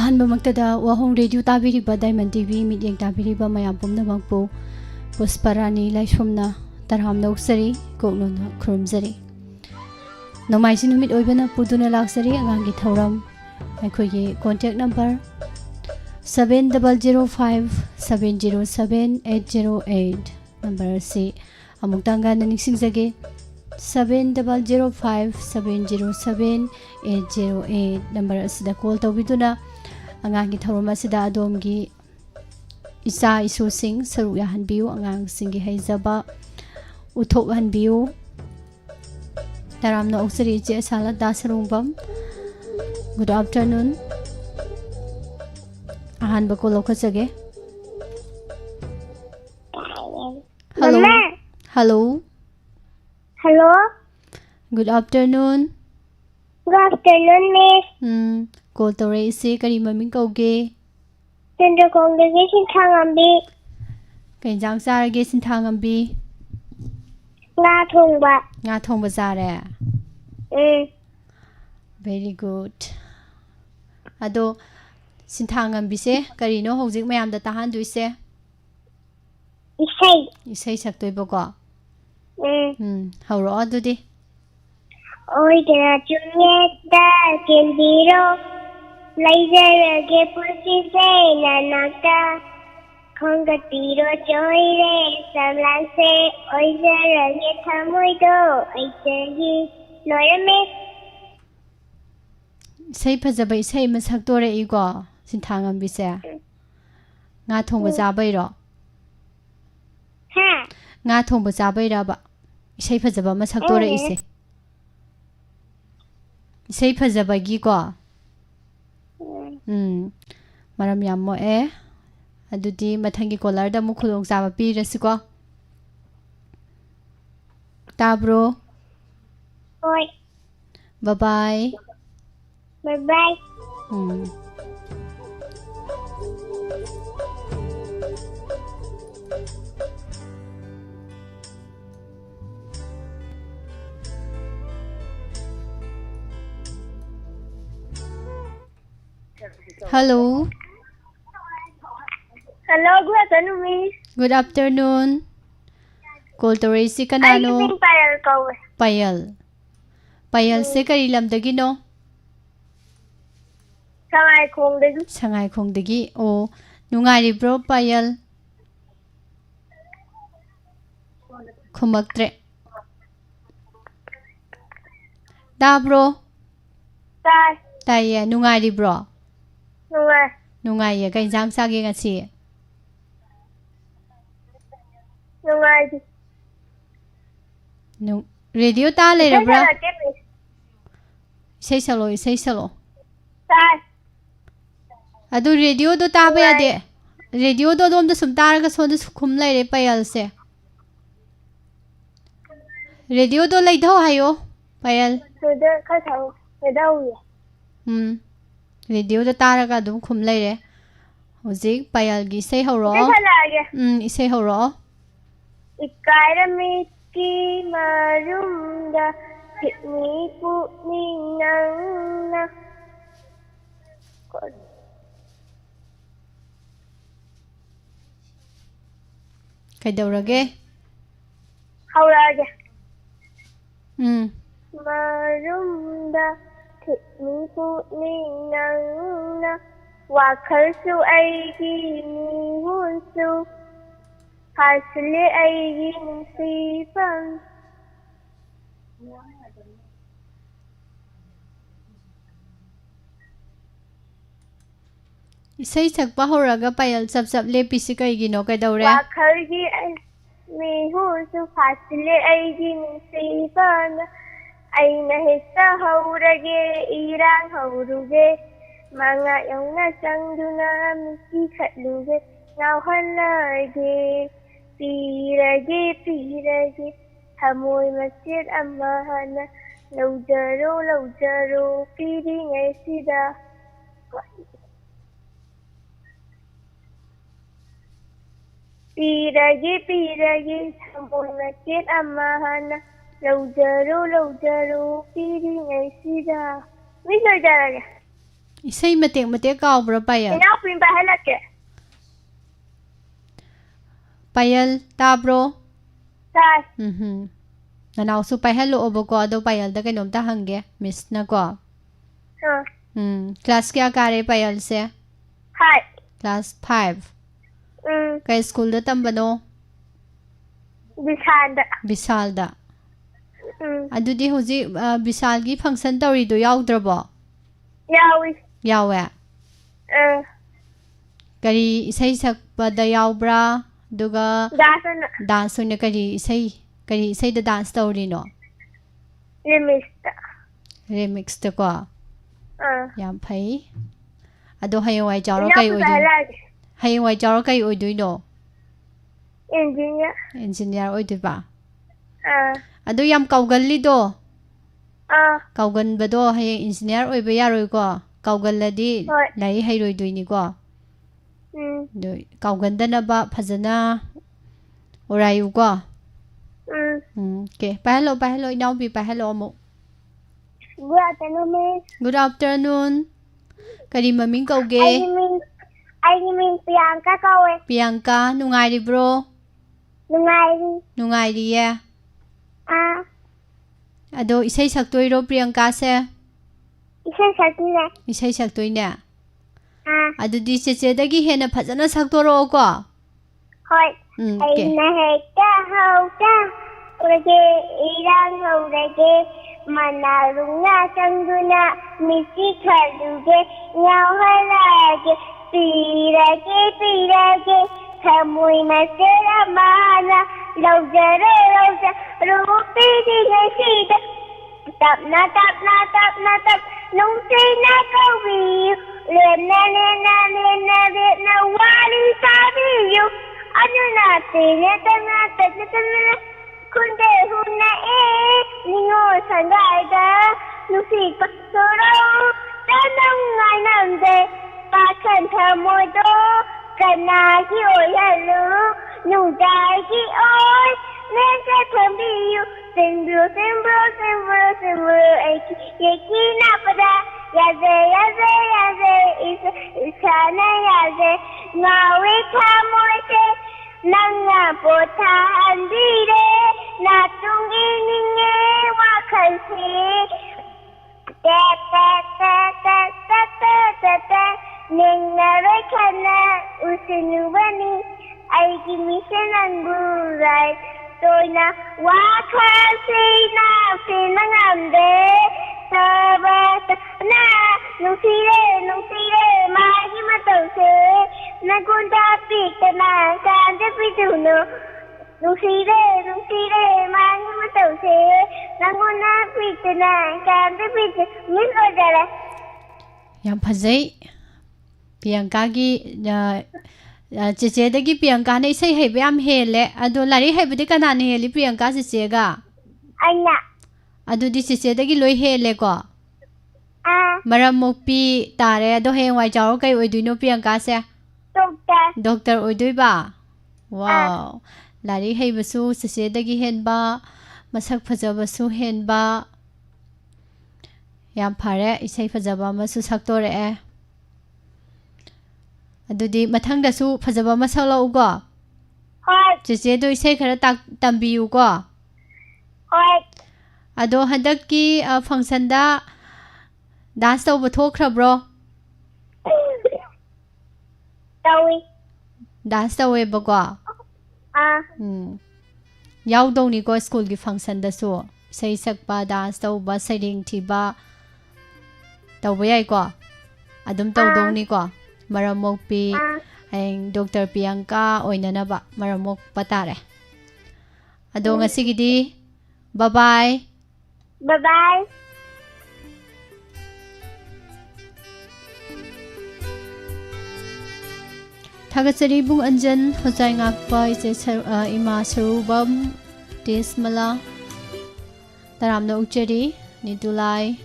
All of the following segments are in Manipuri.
ꯑꯍꯥꯟꯕꯃꯛꯇꯗ ꯋꯥꯍꯣꯡ ꯔꯦꯗꯤꯑꯣ ꯇꯥꯕꯤꯔꯤꯕ ꯗꯥꯏꯃꯟ ꯇꯤꯚꯤ ꯃꯤꯠꯌꯦꯡ ꯇꯥꯕꯤꯔꯤꯕ ꯃꯌꯥꯝ ꯄꯨꯝꯅꯃꯛꯄꯨ ꯄꯨꯁꯄꯔꯥꯅꯤ ꯂꯥꯏꯁ꯭ꯔꯝꯅ ꯇꯔꯥꯝ ꯅꯧꯛꯆꯔꯤ ꯀꯣꯛꯂꯣꯟꯅ ꯈꯨꯔꯨꯝꯖꯔꯤ ꯅꯣꯡꯃꯥꯏꯖꯤꯡ ꯅꯨꯃꯤꯠ ꯑꯣꯏꯕꯅ ꯄꯨꯗꯨꯅ ꯂꯥꯛꯆꯔꯤ ꯑꯉꯥꯡꯒꯤ ꯊꯧꯔꯝ ꯑꯩꯈꯣꯏꯒꯤ ꯀꯣꯟꯇꯦꯛ ꯅꯝꯕꯔ 7005707808 ꯅꯝꯕꯔ ꯑꯁꯤ ꯑꯃꯨꯛꯇꯪ ꯒꯥꯟꯅ ꯅꯤꯡꯁꯤꯡꯖꯒꯦ 7005707808 ꯅꯝꯕꯔ ꯑꯁꯤꯗ ꯀꯣꯜ ꯇꯧꯕꯤꯗꯨꯅ ꯑꯉꯥꯡꯒꯤ ꯊꯧꯔꯝ ꯑꯁꯤꯗ ꯑꯗꯣꯝꯒꯤ ꯏꯆꯥ ꯏꯁꯨꯁꯤꯡ ꯁꯔꯨꯛ ꯌꯥꯍꯟꯕꯤꯌꯨ ꯑꯉꯥꯡꯁꯤꯡꯒꯤ ꯍꯩꯖꯕ ꯎꯠꯊꯣꯛꯍꯟꯕꯤꯌꯨ ꯇꯔꯥꯝꯅ ꯑꯣꯛꯆꯔꯤ ꯏꯆꯦ ꯑꯁꯥꯂꯇꯥ ꯁꯔꯨꯡꯕꯝ ꯒꯨꯗ ꯑꯥꯐꯇꯔꯅꯨꯟ ꯑꯍꯥꯟꯕ ꯀꯣꯜ ꯂꯧꯈꯠꯆꯒꯦ hello hello Hello. Good afternoon. Good afternoon, Miss. Call tawraise kari maming kauge. Tender congregation Thangambi. Kay jang sarage sin Thangambi. Nga thongba. Nga thongba sare. Very good. Ado sin Thangambi se kari no hojik mayam da tahanduise. Isai. Isai saktoiba ko. Hauro adudi. Oi dena chungeta kendiro. Laizarage pusi se nanaka. Kongatiro choire samlanse. Oi zarage thamoido. Aisagi. Noyame. Isai phajaba isai masaktore igo sin Thangambi se. Nga thongba jabairo. Ha. Nga thongba jabairaba. Isai phajaba masaktore ise. Isai phajabagi ko. Maram yam mo adudi mathangi collar da mu khulong jaba pirasi ko. Tabro. Oi. Bye bye. Bye bye. Hello. Hello, good afternoon, Miss. Good afternoon. Call to raise I kanano? think Payal kawe. Payal. Payal se kari lamdagi no? Sangay khongdagi. Sangay khongdagi. Oh, nungari bro Payal. Khumaktre. Da bro. Tai. Taya nungari bro. Nungay. Nungay ya kay jang sagi ngasi. Nungay. Radio ta le bra. Isai salo. Tai. Adu radio do ta ba yade. Radio do dom da sum taraga son da khum lai re Payal se. Radio do lai thau hayo Payal. Sudah kasau. Sedau ya. Radio da taraga dum khum lai re. Hojik Payal gi isai horo. Isai horo. Ikarami ki marumda hikmi puninangna. Kaidaurage? Haurage. Marumda hikmi puninangna. Wakhalsu aigi mihunsu. Hasli aigi nsipan. Isai sakpa horaga Payal sab lepi si kaigi no kaidaure? Wakhalgi mihunsu hasli aigi nsipan. Aina hissa haurage irang hauruge. Mga yung nasangduna miki katluge. Ngawhalage. Pirage. Hamoy masjid amahana. Laujaro. Piringay sida. Pirage. Hamoy masjid amahana. Laujaro. Piringay sida. Miss Laujaro. isay matek kaubra payal ina pin bahalake payal tabro tai nanaw su payhalo obo ko ado payal da kainom ta hange miss na ko class kya kare payal se hai class 5 kay school da tambano Bisalda adudi hoji Bisal gi function tawri do yawdrabo yawe kari isai sakpa da yawbra duga dance ne kari isai da dance tawri no remix ta ko yam phai ado hayawai jawro kai oi hayawai jawro kai oi duino engineer oi du ba ado yam kaugalli do kaugan bado hay engineer oi ba yaroi ko kaugalladi lai hairoi duini ko do kaugandana ba phajana orayu ko okay pahalo inaw bi pahalo mo good afternoon kari maming kauge ai min Priyanka kawe Priyanka nungai bro nungai ri ya ado isai saktoi ro Priyanka se isai saktoi ne ado di che dagi hena phajana saktoro ko hoi ai na hekta hauta urage irang urage manarunga sanguna misi khaluge nyawhalage pirage thamui masera mana laujare rupi dingasida tapna nung sina kawi lena wali sabiyu anuna tena kunde hunna ningo sangaida nusi pasoro tanang ainamde pakan thamodo kanagi oyalu nungdagi oi nese thambiyu sembro yeki napada yaze isana yaze ngawe thamoite nanga pota andire natungi ninge wakalse Nengare kana usinyubani aigi mission angurai toina wakalse na pinangamde sabata na nusire magi matause nagunda pitana kande pituno nusire magi matause nagunda pitana kande pitu min ojara yam phajai Priyanka gi che dagi Priyanka ne isai haibe am hele ado lari haibe de kana ne heli Priyanka che ga aina ado di che dagi loi hele ko maram mokpi tare ado hengwai jaw kai oi duino Priyanka se doctor oi dui ba wow lari haibe su che dagi hen ba masak phajaba su hen ba yam phare isai phajaba ma su saktore adudi mathang da su phajaba ma saklo go hoi che do isai khara tambiu go hoi ado hadak ki function da dance to bo thokra bro tawi dance to we ba go yaw do ni ko school gi function da su sai sakpa dance to ba sairing thi ba to ba yai ko adum to do ni ko maramok pi ang Dr. Priyanka oina ba maramok patare ado ngasigidi bye bye Thagasari bung anjan hojai ngakpa ise ima sarubam desmala taramna uchari nidulai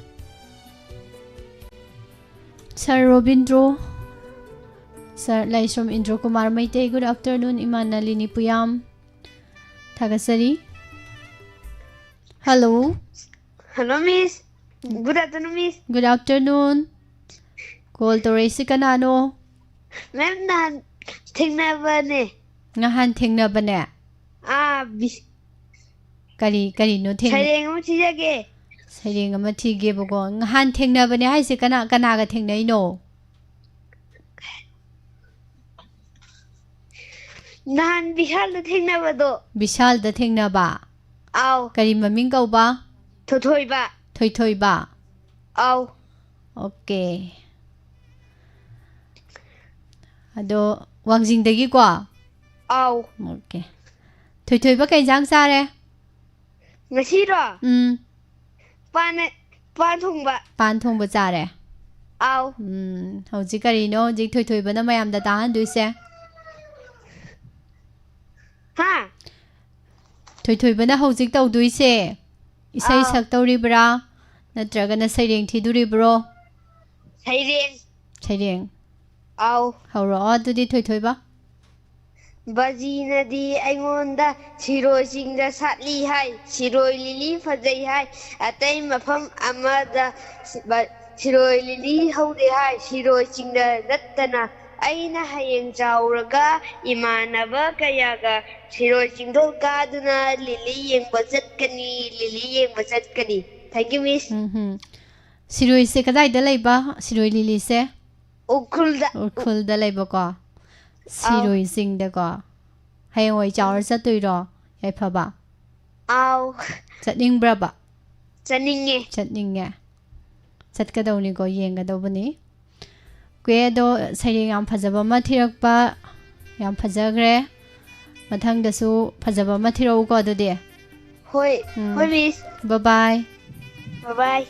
Sir Robindro Sir Laishram Indro Kumar Maite good afternoon Imanalini Puyam Thagasari Hello Miss. Good afternoon, Miss. Good afternoon call ꯇꯧꯔꯛꯏꯁꯤ ꯀꯅꯥꯅꯣ Ma'am nahan thingnaba ne. ngahan thengnabane Bis. karino theng Sareng mo sijage. Saireng ama thigebogo ngahan thengnabane haise kanaga thengnaino Nahan bishal da thingnaba do. Vishal da thengnaba Aw. Kari maming kauba Thothoi ba. Thoi ba Aw. Okay Ado wangjingdagi ko Aw. Okay Thoi ba kai jang sare Ngasi ro. Pan thong ba chare Aw. Hauji karino hauji thoi ba na mayam da tahan duise Ha. Thoi ba na hauji tau duise Isai sak tauribra natragana saireng thiduribro Saireng. Aw hauro adudi thoi ba Bajina di aingonda siroi singda satli hai siroi lili fajai hai atai mafam amada siroi lili haude hai siroi singda dattana aina hayeng chauraga imanaba kayaga siroi singdo kaduna lili yengba chatkani Thank you miss Siroi se kadai da laiba siroi lili se Ukhul da laiba ko Siroi sing da ko hayeng oi chawar chatuiro yai phaba Aw chatning braba Chatninge Chatkadawni ko yengadawbani Kwe do saireng yam phajaba ma thirakpa yam phajagre mathang dasu phajaba ma thirau ko adudi Hoi miss Bye bye Bye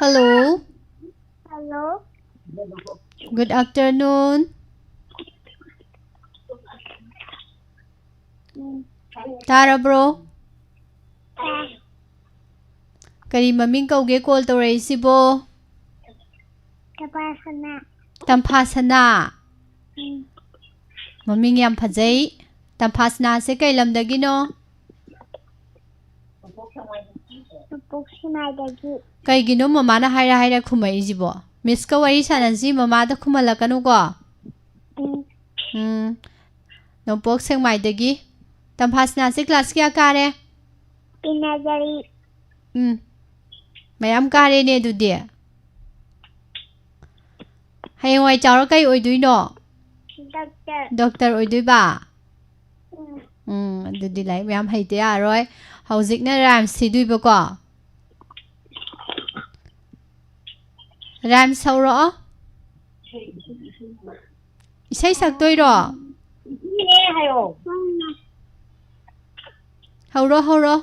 Hello Hello. Good afternoon Tara bro Kari maming kauge call tawraisibo Tampasana Maming yam phajai Tampasana se kai lamdagino Kaigino mama na haira khumai jibo Miss ka wari sanansi mama da khumalakanu ko Nompok sengmai dagi Tampasana se class kya kare Pinagari. Mayam kare ne dudi Hayeng wai chawra kai oiduino Doctor oiduiba Dudi lai mayam haite aroi Hauzik na rhymes thiduiba ko Rhymes hauro Isai saktoiro Hauro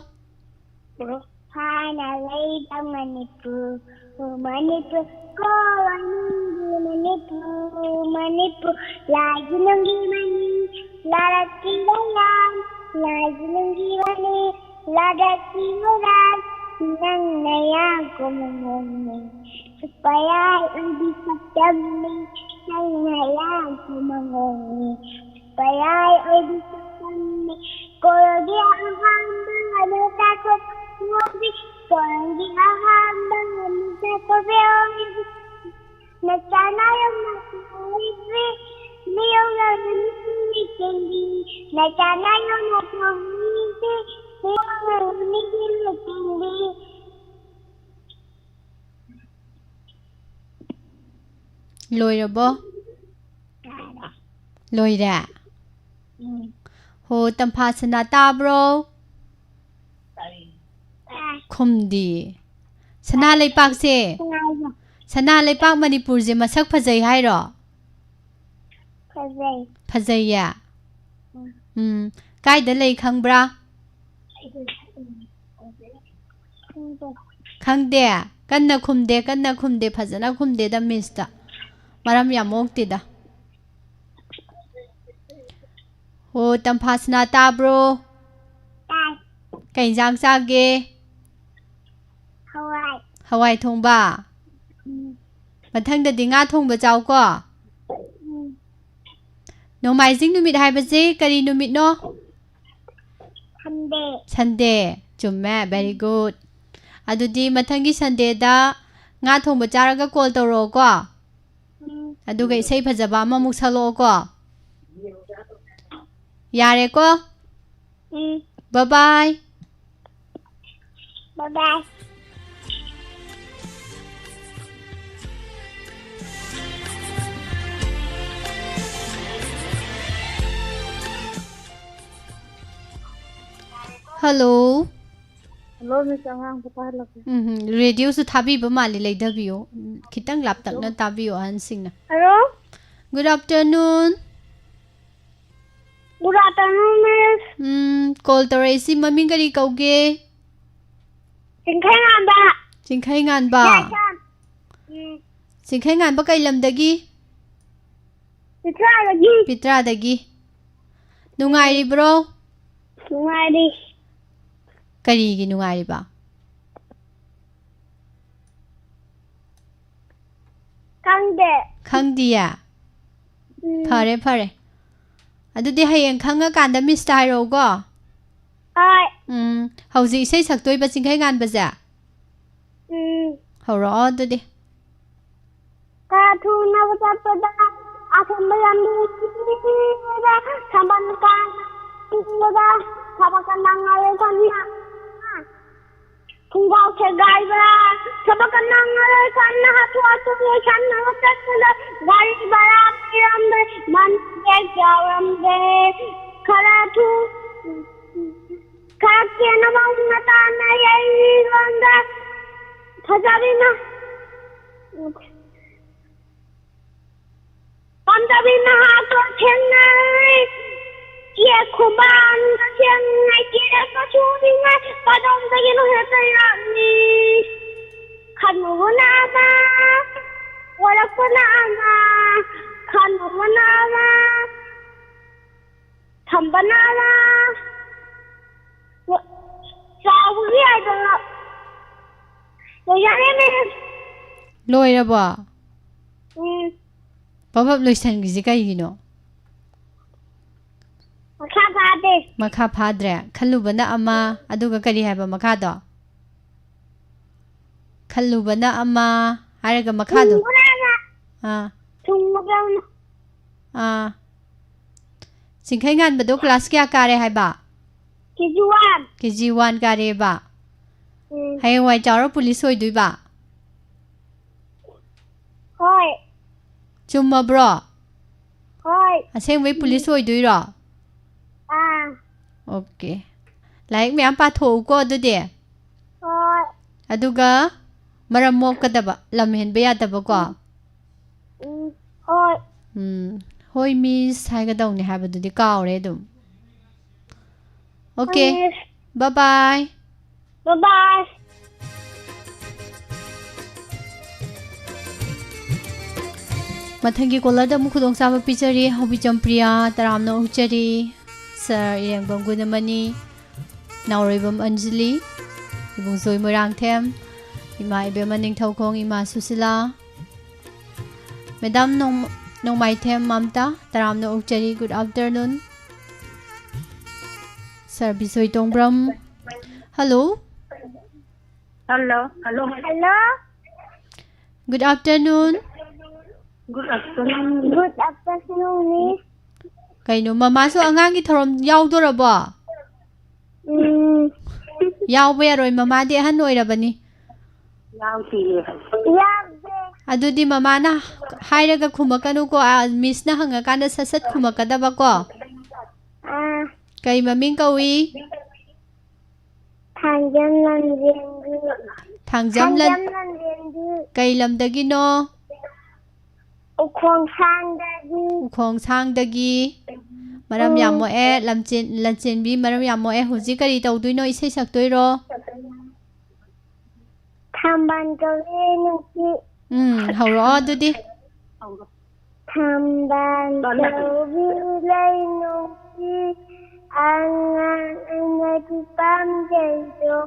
Hana lay down Manipur, go Manipur, Lajungi Mani, Laraki Lan, Lajungi Mani, Laraki Lan, Nangaya Gomoni, supaya undi sakami, Nangaya Gomoni, supaya undi sakami, kalau dia hamba takut ngopi, kalau dia hamba takut beong, Nachana yang nakuwi, liang nakuwi kendi, Nachana yang nakuwi, liang nakuwi kendi. Loirabo Loira Ho tampasana tabro Khumdi Sana leipak se Sana leipak Manipur je masak phajai hairo Phajai ya Kai da lei khangbra Khangde kanna khumde phajana khumde da mista Maram yamokti da Ho tampasana tabro Kai jang sage Hawai thongba Mathang da dinga thongba chaw ko ꯅꯣꯡꯃꯥꯏꯖꯤꯡ ꯅꯨꯃꯤꯠ ꯍꯥꯏꯕꯁꯤ ꯀꯔꯤ ꯅꯨꯃꯤꯠꯅꯣ Sunday. ꯁꯟꯗꯦ ꯆꯨꯝꯃꯦ ꯚꯦꯔꯤ ꯒꯨꯗ ꯑꯗꯨꯗꯤ ꯃꯊꯪꯒꯤ ꯁꯟꯗꯦꯗ ꯉꯥ ꯊꯣꯡꯕ ꯆꯥꯔꯒ ꯀꯣꯜ ꯇꯧꯔꯛꯑꯣꯀꯣ ꯑꯗꯨꯒ ꯏꯁꯩ ꯐꯖꯕ ꯑꯃꯃꯨꯛ ꯁꯛꯂꯛꯑꯣꯀꯣ ꯌꯥꯔꯦꯀꯣ bye bye Bye bye. Hello Hello, Miss Angang, papahalaki. ꯔꯦꯗꯤꯑꯣꯁꯨ ꯊꯥꯕꯤꯕ ꯃꯥꯜꯂꯤ ꯂꯩꯊꯕꯤꯌꯣ ꯈꯤꯇꯪ ꯂꯥꯞꯇꯛꯅ ꯇꯥꯕꯤꯌꯣ ꯑꯍꯟꯁꯤꯡꯅ Hello? Good afternoon Good afternoon, Miss. Call ꯇꯧꯔꯛꯏꯁꯤ ꯃꯃꯤꯡ ꯀꯔꯤ ꯀꯧꯒꯦ Singkhay ngamba. ꯆꯤꯡꯈꯩ ꯉꯥꯟꯕ Yasan. ꯆꯤꯡꯈꯩ ꯉꯥꯟꯕ ꯀꯩ ꯂꯝꯗꯒꯤ Sitradagi. ꯄꯤꯇ꯭ꯔꯥꯗꯒꯤ ꯅꯨꯡꯉꯥꯏꯔꯤꯕ꯭ꯔꯣ Nungari. ꯀꯔꯤꯒꯤ ꯅꯨꯡꯉꯥꯏꯔꯤꯕ Kangde. ꯈꯪꯗꯤꯌꯦ ꯐꯔꯦ ꯐꯔꯦ ꯑꯗꯨꯗꯤ ꯍꯌꯦꯡ ꯈꯪꯉꯀꯥꯟꯗ ꯃꯤꯁꯇ ꯍꯥꯏꯔꯛꯎꯀꯣ Hi. ꯍꯧꯖꯤꯛ ꯏꯁꯩ ꯁꯛꯇꯣꯏꯕ ꯆꯤꯡꯈꯩ ꯉꯥꯟꯕꯁꯦ ꯍꯧꯔꯛꯑꯣ ꯑꯗꯨꯗꯤ Kathuna pada asambayambi da sabankan da sabakan nangale sanna. Tunggau segai ba sabakan nangale sanna hatu hatu sanna hotatla gari bara pirambe man ke jawambe kharatu kakena maunata na yai wanda thajabina Pandabina hato chenai ye kuban chenai kira ka churinga padong dagino hetaya ni kanuna ba wala kuna na kanuna ba thambana ba sawi ada ya ne ꯂꯣꯏꯔꯕꯣ ꯄꯕꯞ ꯂꯣꯏꯁꯟꯈꯤꯁꯤ ꯀꯩꯒꯤꯅꯣ makha phade ꯃꯈꯥ ꯐꯥꯗ꯭ꯔꯦ ꯈꯜꯂꯨꯕꯅ ꯑꯃ ꯑꯗꯨꯒ ꯀꯔꯤ ꯍꯥꯏꯕ ꯃꯈꯥꯗꯣ ꯈꯜꯂꯨꯕꯅ ꯑꯃ ꯍꯥꯏꯔꯒ ꯃꯈꯥꯗꯣ ꯆꯤꯡꯈꯩ ꯉꯥꯟꯕꯗꯣ ꯀ꯭ꯂꯥꯁ ꯀꯌꯥ ꯀꯥꯔꯦ ꯍꯥꯏꯕ KG1 ꯀꯥꯔꯦꯕ ꯍꯌꯦꯡꯋꯥꯏ ꯆꯥꯎꯔ ꯄꯨꯂꯤꯁ ꯑꯣꯏꯗꯣꯏꯕ Hoi. ꯆꯨꯝꯃꯕ꯭ꯔꯣ Hoi. ꯑꯁꯦꯡꯕꯩ ꯄꯨꯂꯤꯁ ꯑꯣꯏꯗꯣꯏꯔꯣ ꯑꯣꯀꯦ ꯂꯥꯏꯔꯤꯛ ꯃꯌꯥꯝ ꯄꯥꯊꯣꯛꯎꯀꯣ ꯑꯗꯨꯗꯤ Hoi. ꯑꯗꯨꯒ ꯃꯔꯝ ꯃꯣꯛꯀꯗꯕ ꯂꯝ ꯍꯦꯟꯕ ꯌꯥꯗꯕꯀꯣ Hoi. ꯍꯣꯏ ꯃꯤꯁ ꯍꯥꯏꯒꯗꯧꯅꯦ ꯍꯥꯏꯕꯗꯨꯗꯤ ꯀꯥꯎꯔꯦ ꯑꯗꯨꯝ okay bye bye Bye bye. ꯃꯊꯪꯒꯤ ꯀꯣꯂꯔꯗ ꯑꯃꯨꯛ ꯈꯨꯗꯣꯡꯆꯥꯕ ꯄꯤꯖꯔꯤ ꯍꯧꯕꯤꯆꯝ ꯄ꯭ꯔꯤꯌꯥ ꯇꯔꯥꯝꯅ ꯑꯣꯛꯆꯔꯤ ꯁꯔ ꯏꯔꯦꯡꯕꯝ ꯒꯨꯅꯃꯅꯤ ꯅꯥꯎꯔꯩꯕꯝ ꯑꯟꯖꯂꯤ ꯏꯕꯨꯡꯖꯣꯏ ꯃꯣꯏꯔꯥꯡꯊꯦꯝ ꯏꯃꯥ ꯏꯕꯦꯝꯃ ꯅꯤꯡꯊꯧꯈꯣꯡ ꯏꯃꯥ ꯁꯨꯁꯤꯂꯥ ꯃꯦꯗꯥꯝ ꯅꯣꯡꯃꯥꯏꯊꯦꯝ ꯃꯝꯇꯥ ꯇꯔꯥꯝꯅ ꯑꯣꯛꯆꯔꯤ good afternoon sir Bishoi Tongbram hello Hello. Hello. Good afternoon Good afternoon. Good afternoon, Miss. ꯀꯩꯅꯣ ꯃꯃꯥꯁꯨ ꯑꯉꯥꯡꯒꯤ ꯊꯧꯔꯝ ꯌꯥꯎꯗꯣꯔꯕꯣ ꯌꯥꯎꯕ ꯌꯥꯔꯣꯏ ꯃꯃꯥꯗꯤ ꯑꯍꯟ ꯑꯣꯏꯔꯕꯅꯤ ꯑꯗꯨꯗꯤ ꯃꯃꯥꯅ ꯍꯥꯏꯔꯒ ꯈꯨꯝꯃꯛꯀꯅꯨꯀꯣ ꯃꯤꯁꯅ ꯍꯪꯉꯀꯥꯟꯗ ꯁꯠ ꯁꯠ ꯈꯨꯝꯃꯛꯀꯗꯕꯀꯣ ꯀꯩ ꯃꯃꯤꯡ ꯀꯧꯏ Thangjam Lanjengi. ꯊꯥꯡꯖꯝ ꯀꯩ ꯂꯝꯗꯒꯤꯅꯣ ꯎꯈꯣꯡꯁꯥꯡꯗꯒꯤ ꯃꯔꯝ ꯌꯥꯝ ꯃꯣꯛꯑꯦ ꯂꯟꯆꯦꯟꯕꯤ ꯃꯔꯝ ꯌꯥꯝ ꯃꯣꯛꯑꯦ ꯍꯧꯖꯤꯛ ꯀꯔꯤ ꯇꯧꯗꯣꯏꯅꯣ ꯏꯁꯩ ꯁꯛꯇꯣꯏꯔꯣ Thamban Kawi Nuki. ꯍꯧꯔꯛꯑꯣ ꯑꯗꯨꯗꯤ Thamban Kawi Lai Nuki. Angan Angati Pamjayo.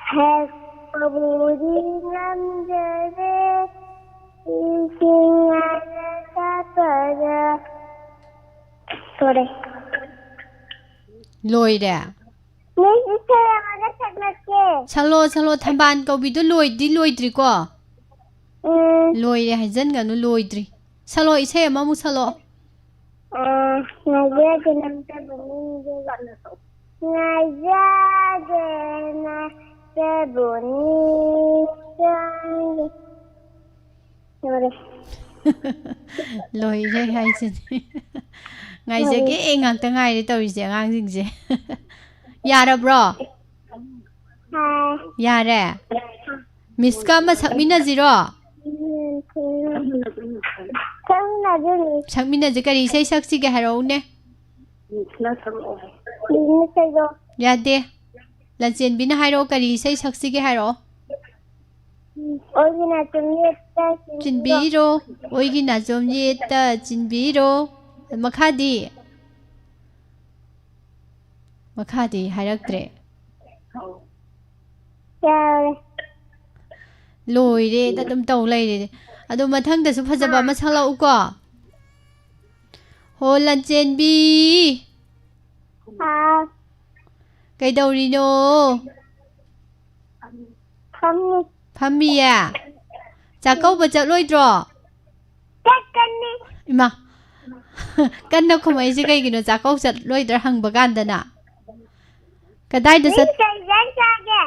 Hek Paburi Namjare. Isingana Sapara. Sorry. lôi đẻ Miss saya ada sakit ke? chalo tham ban câu bị đó lôi đi qua lôi đẻ hay dân cả nó lôi đi chalo ý xe mà mu chalo Ngaja jenam bunyi juga nasuk. Ngaja jenam bunyi. Sorry. lôi đẻ hay dân ngày giờ cái ngang tới ngày đi tàu sẽ ngang gì gì ya đó bro Hai. ya đấy miss ka mà sắc mina gì rồi Kamu nak jadi? sắc mina gì cái gì say sắc gì cái hero nè Ini saya. ya đấy lần trên bina hero cái gì say sắc gì cái hero Ôi na chumita. chín biro ôi cái nào giống như ta chín biro makadi hay rắc tre Sorry. lôi đi ta đâm tàu lấy đi ado mà thằng ta số phát ra mà sang lâu quá hồ lần trên bi Ha. cái đầu đi nô Kamu phàm mi à chả câu bật chợ lôi trò tekan ni. mà kan nó không ai gì cái nó chả câu chợ lôi trò hàng bạc ăn đó cái đây đó Ini saya saja.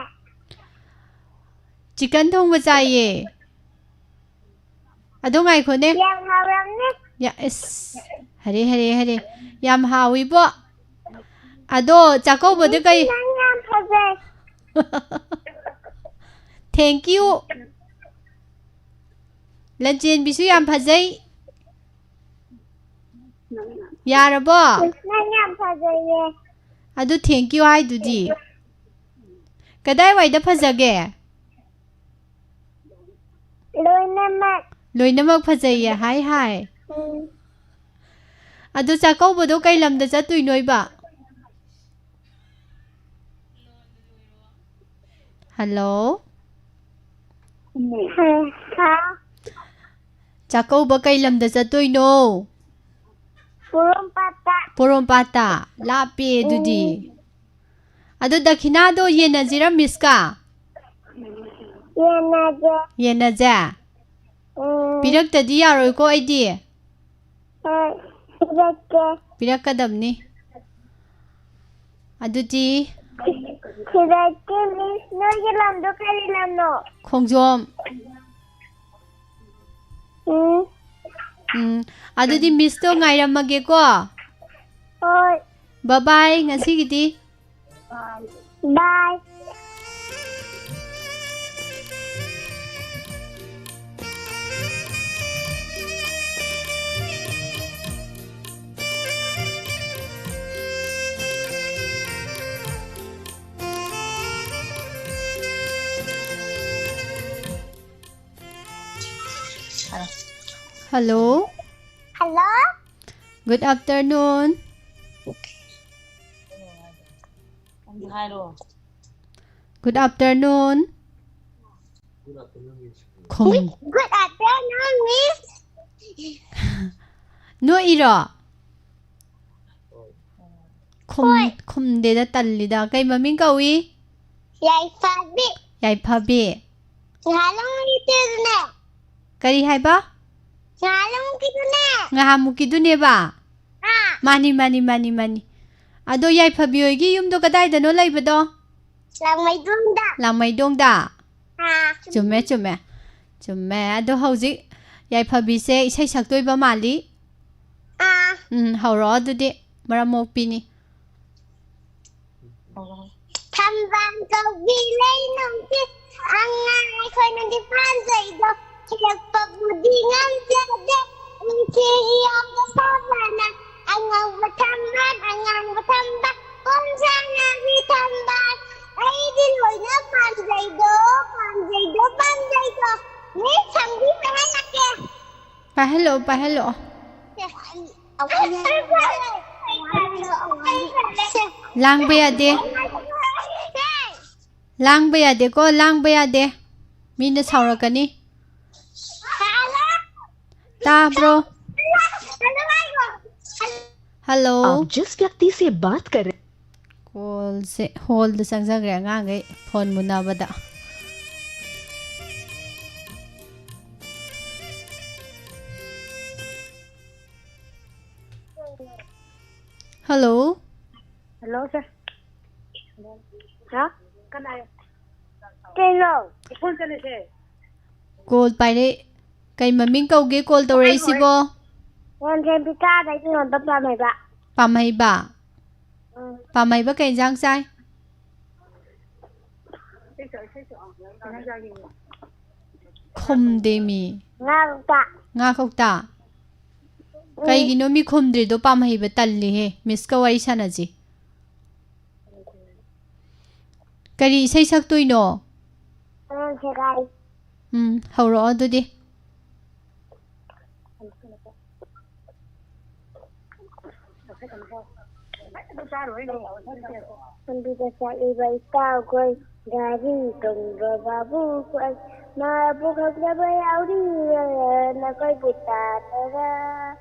chicken thong bật chạy ye ado ngày khôn nè Yang haram ni. yes hari yam hawi bo ado chả câu bật cái Yang pasal. thank you lần trên bị suy yam phật giấy ya rồi bo Yang pasal ye. ado thank you hai dudi cái đây vậy đó phật giấy lôi namak phật giấy ya hai ado chả câu bật đâu cái làm được chả tùy nói ba hello Ha. chả câu bật cái làm được chả tùy no Burung patah. pata lapi dudi ado dakhina do ye nazira miska Yang aja. ye naza pirak tadi ya roi ko id Tidak. pirak kadam ni aduti Tidak. No jalan do kali lano. khongjom aduti miss to ngai ramage ko Oi. bye bye ngasi gidi Bye. hello Hello. good afternoon good afternoon không Good afternoon, Miss. no iro không để đã tần lì cái mà mình câu ý Yai Fabi. yai phabi Ngalong itu na. kari hai ba Ngalong itu na. ngahamu kidune ba Ah. mani ado yai phabi oigi yum do kadai da no lai ba do Lamai dunda. lamai dong da Ah. chumme ado hauji yai phabi se isai sak toi ba mali Ah. hau ro du de maramok pi ni Tambang kau bilay nanti. Angan ko nanti panzay do. Pagpabudingan jadi. Inci iyang kasabana. Angang batambang. Kung sana ditambang. Ay diloy na panzay do. Ni sambil pahanak ya. pa hello lang ba ya de ko lang ba ya de mina saurakani ta bro hello आप जिस व्यक्ति से बात कर रहे कॉल से होल्ड संजग्रे आंगांगै फोन मुनाबदा hello Hello, sir. Hả? Cái này. Hello. Phone cái này sir. Call पाइरे कई ममिंग कौगे कॉल तौरैसिबो Con thêm pita đấy chứ còn tập làm này bạn. पामैबा पामैबा कई जांग चाय खुमदेमी Ngang tạ. nga khokta कईगिनो मी खुमद्रिदो पामैबा तल्ली हे मिस का वारी सानाजी करी इसै सक्तोइनो Con sẽ gai. हौरो अदुदि Con đi ra chạy đi bay tao coi. Gà đi cùng rồi bà bu coi. Mà bu không ra bay áo đi. Nó coi bụt tà ra.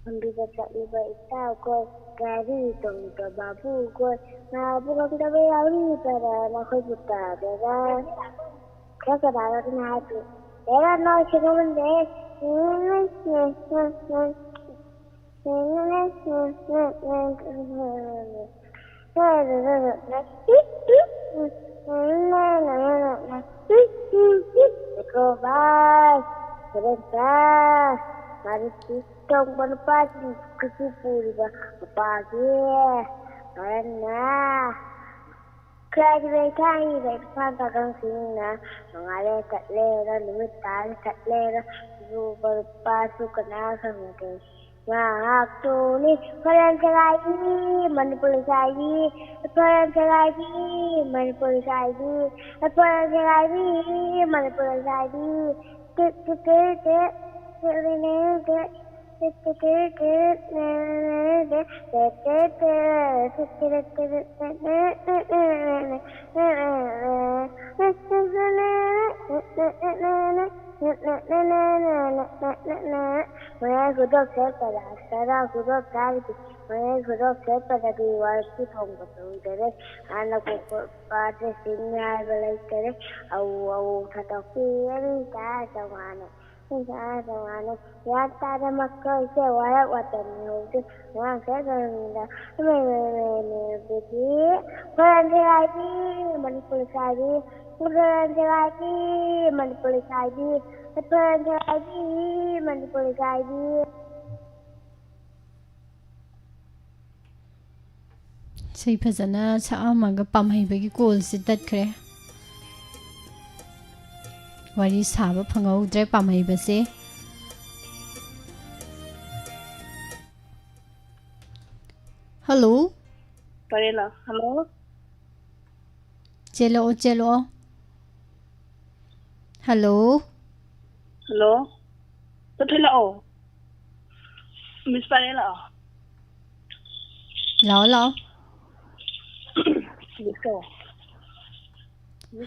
Con đi ra chạy đi bay tao coi. Gà đi cùng rồi bà bu coi. Mà bu không ra bay áo đi. Nó coi bụt tà ra. Chắc là bà nó hai tụi. Để ra nói cho con vấn đề. Cô ba, cô ba, mari kita berlepas ke situ pagi, karena kerja kami dari pantai sini, mengalir kat lera, limit tali kat lera, berlepas kena sampai. Waktu ni perang lagi, manipulasi lagi, perang lagi, manipulasi lagi, perang lagi, manipulasi lagi. मैं गुरु से पढ़ा सारा गुरु कार्य मैं गुरु से पढ़ा दीवार की फोन बताऊँ तेरे आना को पाठ सिंगार वाले तेरे आओ खाता फिर क्या जमाने यार तारे मक्का से वाला वतन में होते वहाँ से करूँगा मैं बेटी पढ़ने आई मणिपुर सारी पढ़ने आई मणिपुर सारी पढ़ने आई मणिपुर सारी sei phajana saamaga pamhaibagi call si tatkhre wari saba phangau pamhaiba se hello Parela. Hello. chelo hello Hello. Tôi thấy là ồ. Miss Parela. lao Miss cô.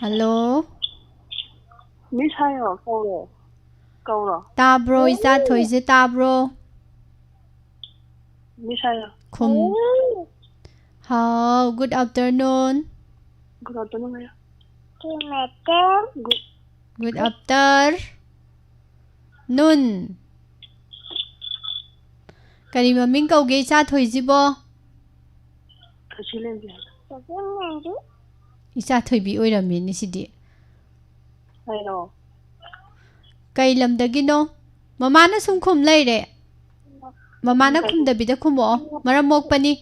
hello Miss hay rồi, câu rồi. Câu rồi. ta bro isa thoi je ta bro Miss hay rồi. khum how good afternoon Good afternoon nghe. good after nun kari maming kauge cha thoi jibo Thật sự lên gì? isa thoi bi oirami ni sidi Hay rồi. kai lamdagino mamana sum khum leire mamana khum da bida khumo maram mok pani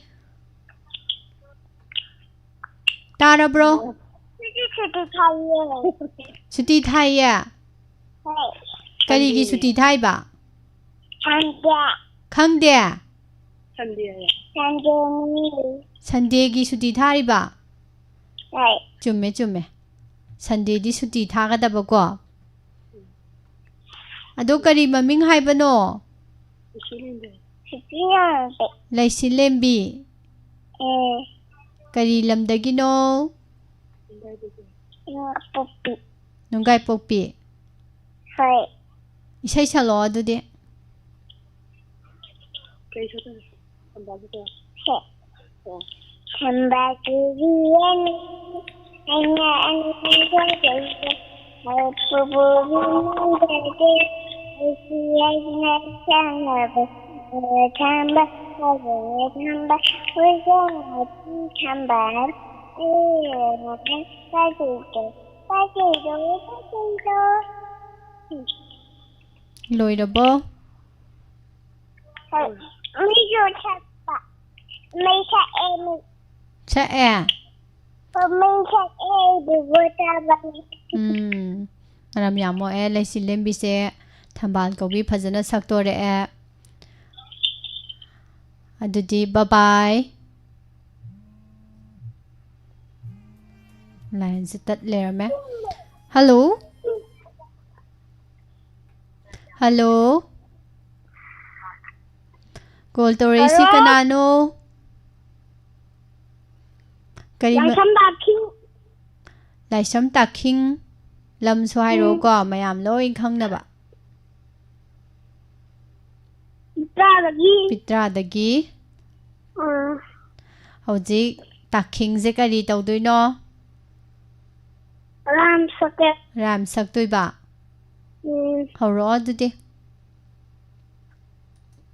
tara bro suti thai ya kari gi suti thai ba khangde Sunday gi suti thari ba chumme Sunday di suti thaga da ba ko ado kari maming hai bano Laisilembi kari lamdagino nungai pokpi isai salo adudi Cây số tên. Thầm bà tên. Thầm bà cứ riêng anh qua chạy bù bù đi đi khi anh sang là tham bà tham bà với tham bà ba gì đó lôi đó bố mấy giờ tham bà mấy cha em cha e mấy cha em được vô ta bà maram yamo e lai silem bi se thambal ko bi phajana saktore e adudi bye bye line se tat le me hello hello call to resi kanano kari lại thăm bà khi lai sam taking lam swai ro ko mayam loi khang na ba pitra dagi hojik taking je kari tawdoi no ram saktoi ba horo adudi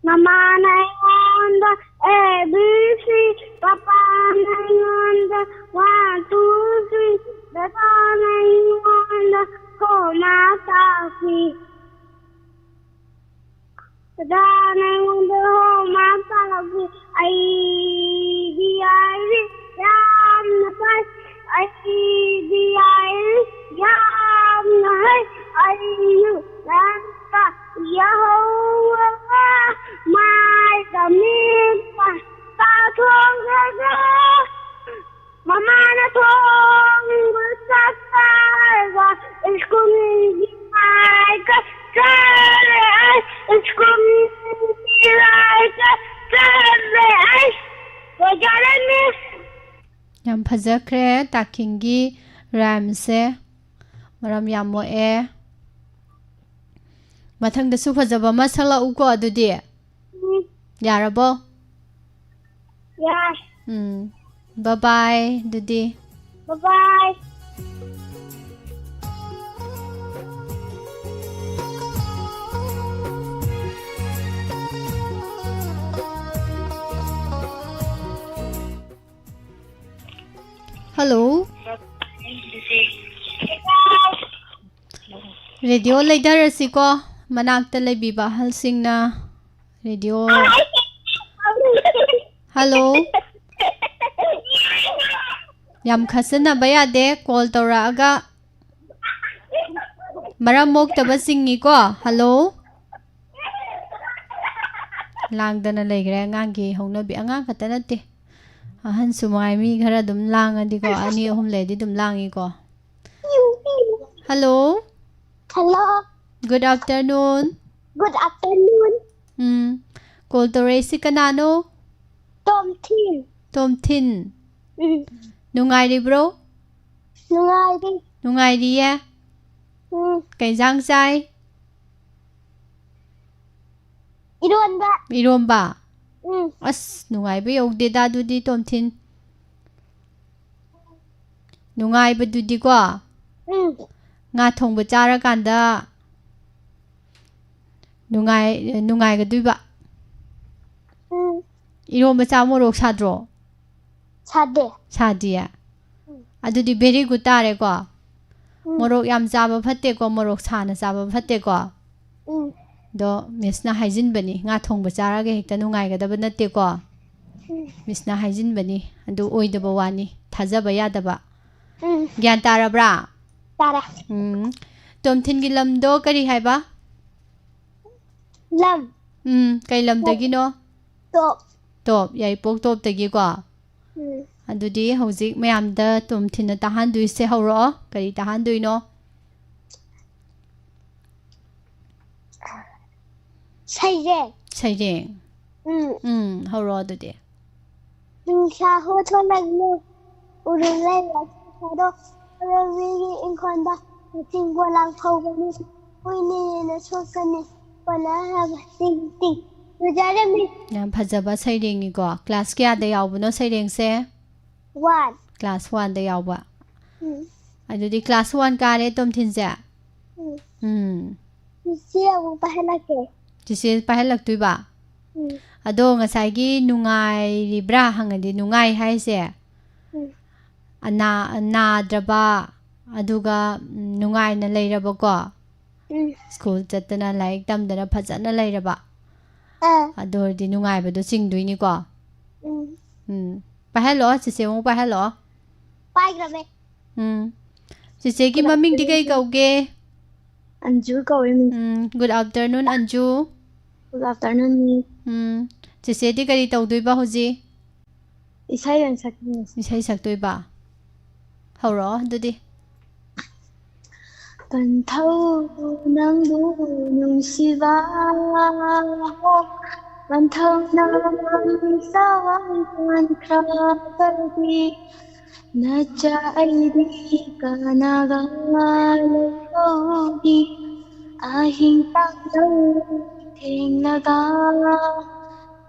Mama nai on the ABC, Papa nai on the 1, 2, 3, Dada nai on the Koma Tafi. Dada nai on the Koma Tafi. Yam Napai, Yam Nai, Lanta, Yehovah, my Tamika, Tatong Mama na tong Satara, it's coming like a cherry, it's coming like a cherry. What got it, miss? yam phazakre taking gi ram se maram yamo e mathang da su phajaba masala u ko adudi yarabo Yes. bye bye dudi Bye-bye. hello radio later si ko manakta lebiba halsingna radio hello yam khasana bayade call tora aga maram mok taba singi ko hello langdana legre ngangi hongna bi anga khatana te ahan sumai mi khara dum lang adi ko ani ahum le di dum langi ko hello Hello. good afternoon Good afternoon. call to resi kanano Tom Tin. tom thin nungai ri bro nungai ri ya kai jang sai iromba as nungai ba yog de da du di tom thin nungai ba du di ko nga thong ba chara kanda nungai ga du ba iromba cha morok sadro sadiya adudi very good tare ko morok yam chaba phatte ko morok sana chaba phatte ko do misna haijin bani nga thongba chara ge hekta nungai ga daba natte ko misna haijin bani adu oidaba wani thajaba yadaba gyan tarabra Tara. tom thin gi lam do kari haiba Lam. kai lam dagi no Top. top yai pok top dagi ko adudi hojik mayam da tom thin ta han dui se horo kari ta han dui no Saireng horo adudi Sa ho thon nagno. Urulay la sado. Urulay inkonda. Ting bolang phau bani. Ui ni na sokani. Wala ha ting ting. ꯐꯖꯔꯦ ꯃꯤꯁ ꯌꯥꯝ ꯐꯖꯕ ꯁꯩꯔꯦꯡꯅꯤꯀꯣ ꯀ꯭ꯂꯥꯁ ꯀꯌꯥꯗ ꯌꯥꯎꯕꯅꯣ ꯁꯩꯔꯦꯡꯁꯦ 1 ꯀ꯭ꯂꯥꯁ 1ꯗ ꯌꯥꯎꯕ ꯎꯝ ꯑꯗꯨꯗꯤ ꯀ꯭ꯂꯥꯁ 1 ꯀꯥꯔꯦ ꯇꯣꯝꯊꯤꯟꯁꯦ ꯎꯝ ꯆꯤꯆꯦ ꯑꯃꯨꯛ ꯄꯥꯏꯍꯜꯂꯛꯀꯦ ꯆꯤꯆꯦ ꯄꯥꯏꯍꯜꯂꯛꯇꯣꯏꯕ ꯎꯝ ꯑꯗꯣ ꯉꯁꯥꯏꯒꯤ ꯅꯨꯡꯉꯥꯏꯔꯤꯕ꯭ꯔꯥ ꯍꯪꯉꯗꯤ ꯅꯨꯡꯉꯥꯏ ꯍꯥꯏꯁꯦ ꯎꯝ ꯅꯥꯗ꯭ꯔꯕ ꯑꯗꯨꯒ ꯅꯨꯡꯉꯥꯏꯅ ꯂꯩꯔꯕꯀꯣ ꯎꯝ ꯁ꯭ꯀꯨꯜ ꯆꯠꯇꯅ ꯂꯥꯏꯔꯤꯛ ꯇꯝꯗꯅ ꯐꯖꯅ ꯂꯩꯔꯕ ꯑꯥ ꯑꯗꯨ ꯑꯣꯏꯔꯗꯤ ꯅꯨꯡꯉꯥꯏꯕꯗꯣ ꯆꯤꯡꯗꯣꯏꯅꯤꯀோ ꯎꯝ ꯄꯥꯏꯍꯜꯂꯛꯑꯣ ꯆꯤꯆꯦ ꯑꯃꯨꯛ ꯄꯥꯏꯍꯜꯂꯛꯑꯣ ꯄꯥꯏꯈ꯭ꯔꯃꯦ ꯆꯤꯆꯦꯒꯤ Good ꯃꯃꯤꯡꯗꯤ ꯀꯩ afternoon. ꯀꯧꯒꯦ Anju kawin Miss. Good afternoon Anju Good afternoon Miss. ꯆꯤꯆꯦꯗꯤ ꯀꯔꯤ ꯇꯧꯗꯣꯏꯕ ꯍꯧꯖꯤꯛ Isay ang sakit Miss. ꯏꯁꯩ ꯁꯛꯇꯣꯏꯕ ꯍꯧꯔꯛꯑꯣ ꯑꯗꯨꯗꯤ Panthau nangbu nungsiba Panthau nang sawang krabadi Nacha aidi kanaga logi Ahing tangau theng laga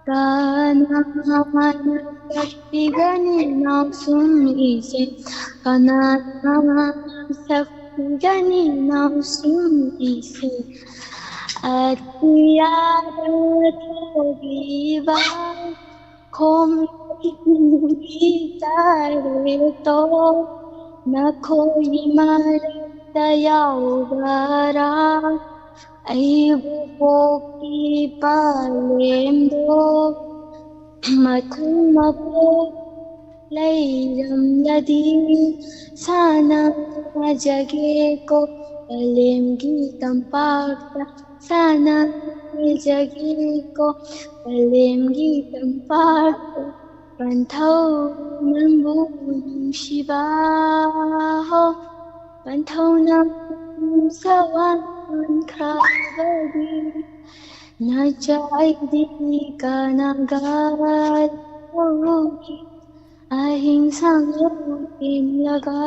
Kanana saktigani nausum ise Kanana saktigani nausum ise Atiyada thogiba Khom kitare to Nakhoi marata yaugara Aibu poki palendo Mathung mapok layramladi Sana jage ko palemgi tampakta Sana jage ko palemgi tampakta Panthau nangbu nungsiba Panthau nang sawang krabadi Nachaidi kanagal hogi Ahing sangyotin laga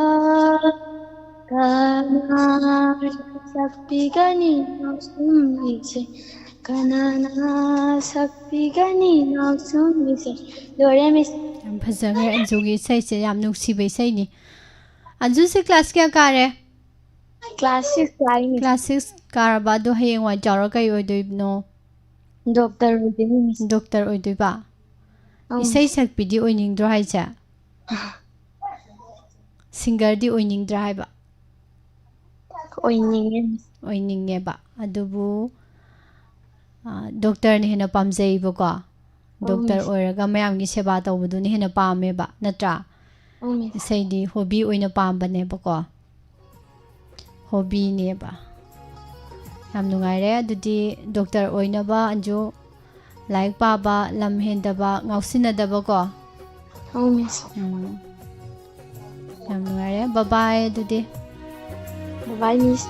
Kana sakpigani nausumise Kanana sakpigani nausumise Lore Miss. ꯌꯥꯝ ꯐꯖꯈ꯭ꯔꯦ ꯑꯟꯖꯨꯒꯤ ꯏꯁꯩꯁꯦ ꯌꯥꯝ ꯅꯨꯡꯁꯤꯕ ꯏꯁꯩꯅꯤ ꯑꯟꯖꯨꯁꯦ ꯀ꯭ꯂꯥꯁ ꯀꯌꯥ ꯀꯥꯔꯦ Class 6 kari Miss. ꯀ꯭ꯂꯥꯁ 6 ꯀꯥꯔꯕ ꯑꯗꯣ ꯍꯌꯦꯡꯋꯥꯏ ꯆꯥꯎꯔ ꯀꯩ ꯑꯣꯏꯗꯣꯏꯅꯣ Doctor Udini Miss. ꯗꯣꯛꯇꯔ ꯑꯣꯏꯗꯣꯏꯕ ꯏꯁꯩ ꯁꯛꯄꯤꯗꯤ ꯑꯣꯏꯅꯤꯡꯗ꯭ꯔꯣ ꯍꯥꯏꯁꯦ ꯁꯤꯡꯒꯔꯗꯤ ꯑꯣꯏꯅꯤꯡꯗ꯭ꯔꯥ ꯍꯥꯏꯕ Oininge Miss. ꯑꯣꯏꯅꯤꯡꯉꯦꯕ ꯑꯗꯨꯕꯨ ꯗꯣꯛꯇꯔꯅ ꯍꯦꯟꯅ ꯄꯥꯝꯖꯩꯕꯀꯣ ꯗꯣꯛꯇꯔ Miss. ꯑꯣꯏꯔꯒ ꯃꯌꯥꯝꯒꯤ ꯁꯦꯕꯥ ꯇꯧꯕꯗꯨꯅ ꯍꯦꯟꯅ ꯄꯥꯝꯃꯦꯕ ꯅꯠꯇ꯭ꯔꯥ Miss. ꯏꯁꯩꯗꯤ ꯍꯣꯕꯤ ꯑꯣꯏꯅ ꯄꯥꯝꯕꯅꯦꯕꯀꯣ ꯍꯣꯕꯤꯅꯦꯕ ꯌꯥꯝ ꯅꯨꯡꯉꯥꯏꯔꯦ ꯑꯗꯨꯗꯤ ꯗꯣꯛꯇꯔ ꯑꯣꯏꯅꯕ ꯑꯟꯖꯨ ꯂꯥꯏꯔꯤꯛ ꯄꯥꯕ ꯂꯝ ꯍꯦꯟꯗꯕ ꯉꯥꯎꯁꯤꯟꯅꯗꯕꯀꯣ Miss. ꯌꯥꯝ ꯅꯨꯡꯉꯥꯏꯔꯦ ꯕꯕꯥꯏ ꯑꯗꯨꯗꯤ Bye Miss.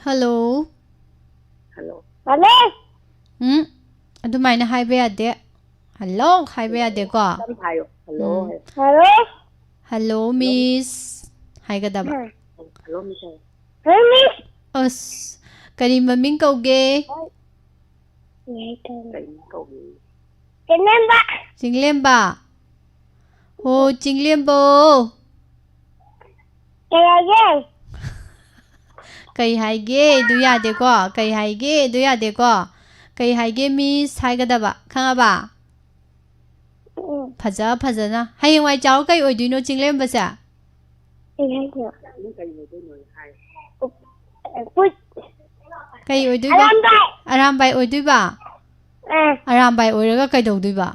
Hello Hello. Hello ꯑꯗꯨꯃꯥꯏꯅ ꯍꯥꯏꯕ ꯌꯥꯗꯦ ꯍꯜꯂꯣ ꯍꯥꯏꯕ ꯌꯥꯗꯦꯀꯣ Hello. Hello ꯍꯜꯂꯣ ꯃꯤꯁ ꯍꯥꯏꯒꯗꯕ Hello Miss. Hello Miss ꯑꯁ ꯀꯔꯤ ꯃꯃꯤꯡ ꯀꯧꯒꯦ Kenapa ꯆꯤꯡꯂꯦꯝꯕ ꯍꯣ ꯆꯤꯡꯂꯦꯝꯕꯣ Kaya ꯀꯩ ꯍꯥꯏꯒꯦ ꯑꯗꯨ ꯌꯥꯗꯦꯀꯣ ꯀꯩ ꯍꯥꯏꯒꯦ ꯑꯗꯨ ꯌꯥꯗꯦꯀോ ꯀꯩ ꯍꯥꯏꯒꯦ ꯃꯤꯁ ꯍꯥꯏꯒꯗꯕ ꯈꯪꯉꯕ ꯐꯖꯅ ꯍꯌꯦꯡꯋꯥꯏ ꯆꯥꯎꯔ ꯀꯩ 어디노 ꯆꯤꯡꯂꯦꯝꯕꯁꯦ ꯀꯩ 어디ꯕ ꯑꯔꯥꯝꯕꯥꯏ 어디ꯕ ꯑꯔꯥꯝꯕꯥꯏ 어디가 ꯀꯩꯗꯧꯗꯣꯏꯕ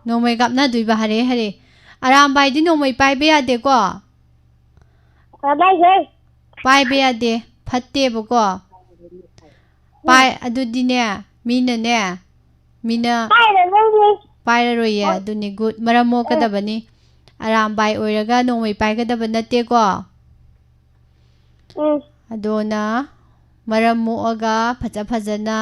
ꯅꯣꯡꯃꯩ ꯀꯥꯞꯅꯗꯣꯏꯕ ꯍꯔꯦ ꯑꯔꯥꯝꯕꯥꯏꯗꯤ ꯅꯣꯡꯃꯩ ꯄꯥꯏꯕ ꯌꯥꯗꯦꯀꯣ ꯄꯥꯏꯕ ꯌꯥꯗꯦ ꯐꯠꯇꯦꯕꯀꯣ ꯑꯗꯨꯗꯤꯅꯦ ꯃꯤꯅ ꯄꯥꯏꯔꯔꯣꯏꯌꯦ ꯑꯗꯨꯅꯤ ꯒꯨꯗ ꯃꯔꯝ ꯃꯣꯛꯀꯗꯕꯅꯤ ꯑꯔꯥꯝꯕꯥꯏ ꯑꯣꯏꯔꯒ ꯅꯣꯡꯃꯩ ꯄꯥꯏꯒꯗꯕ ꯅꯠꯇꯦꯀꯣ ꯑꯗꯣꯅ ꯃꯔꯝ ꯃꯣꯛꯑꯒ ꯐꯖꯅ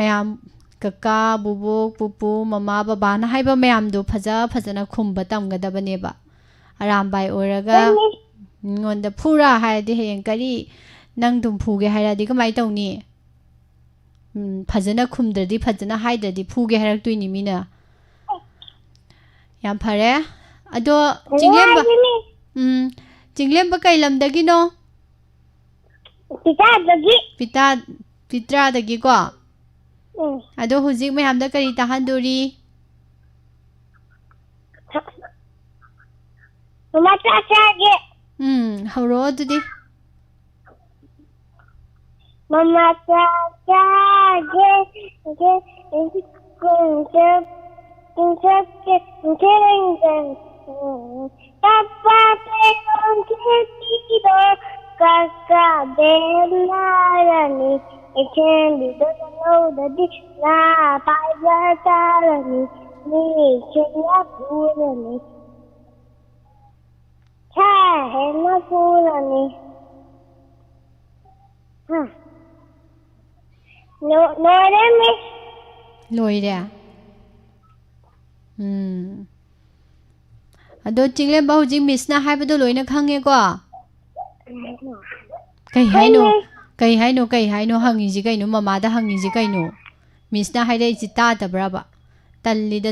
ꯃꯌꯥꯝ ꯀꯀꯥ ꯕꯨꯕꯣꯛ ꯄꯨꯄꯨ ꯃꯃꯥ ꯕꯕꯥꯅ ꯍꯥꯏꯕ ꯃꯌꯥꯝꯗꯣ ꯐꯖꯅ ꯈꯨꯝꯕ ꯇꯝꯒꯗꯕꯅꯦꯕ ꯑꯔꯥꯝꯕꯥꯏ ꯑꯣꯏꯔꯒ ꯉꯣꯟꯗ ꯐꯨꯔꯥ ꯍꯥꯏꯔꯗꯤ ꯍꯌꯦꯡ ꯀꯔꯤ ꯅꯪ ꯑꯗꯨꯝ ꯐꯨꯒꯦ ꯍꯥꯏꯔꯗꯤ ꯀꯃꯥꯏꯅ ꯇꯧꯅꯤ ꯐꯖꯅ ꯈꯨꯝꯗ꯭ꯔꯗꯤ ꯐꯖꯅ ꯍꯥꯏꯗ꯭ꯔꯗꯤ ꯐꯨꯒꯦ ꯍꯥꯏꯔꯛꯇꯣꯏꯅꯤ ꯃꯤꯅ ꯌꯥꯝ ꯐꯔꯦ ꯑꯗꯣ ꯆꯤꯡꯂꯦꯝꯕ ꯆꯤꯡꯂꯦꯝꯕ ꯀꯩ ꯂꯝꯗꯒꯤꯅꯣ ꯄꯤꯇ꯭ꯔꯥꯗꯒꯤꯀꯣ ꯑꯗꯣ ꯍꯧꯖꯤꯛ ꯃꯌꯥꯝꯗ ꯀꯔꯤ ꯇꯥꯍꯟꯗꯣꯔꯤ ꯃꯃꯥ ꯆꯥꯛ ꯆꯥꯒꯦ ꯍꯧꯔꯛꯑꯣ ꯑꯗꯨꯗꯤ Mama Chacha, Papa Kaka Benarani, it can be the know the dish na Pajarani, me Chilapurani, China Purani. Lore Miss. Loire. Ado Chinglemba hujik Miss na haibado loina khange ko. Kai haino hangiji kaino mamada hangiji kaino. Miss na haidai chi ta tabra ba. Talli da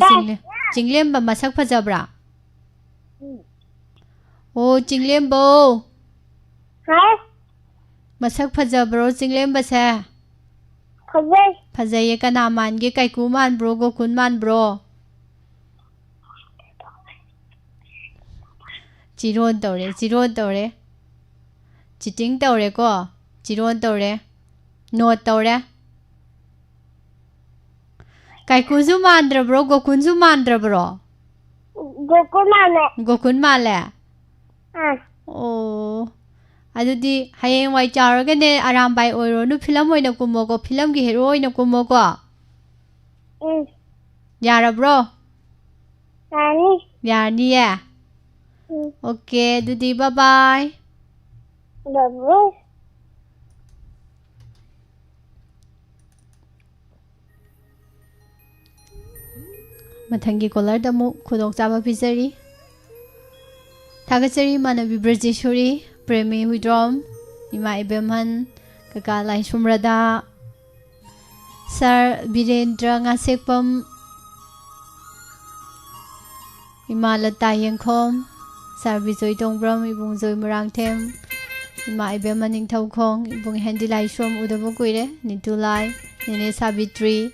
Chinglemba masak phajabra. Oh Chinglembo. Ha? Masak phajabro Chinglemba sa. Phajai kana mange kaiku man bro gokun man bro. Chiron tore. Cheating tore ko. Chiron tore. Note tore. Kaikunzu mandra bro gokunzu mandra bro. Gokun male. Oh. Adudi hayeng wai charagane arambai oiro nu film oina kumogo film gi hero oina kumogo. Yara bro. Yani ya. Okay, adudi bye bye. Bye. Mathangi collar da mu khudok chaba pizari. Thagachari manabi Brajeshwari Premi Widrom Ima Ibemhan Kaka Lai Shumrada Sir Birendra Ngasekpam Ima Lata Yengkhom Sir Bijoy Tongbram Ibung Joy Murangthem Ima Ibemhan Ningthaukhong Ibung Hendi Lai Shom Udabo Kuire Nitulai Nene Sabitri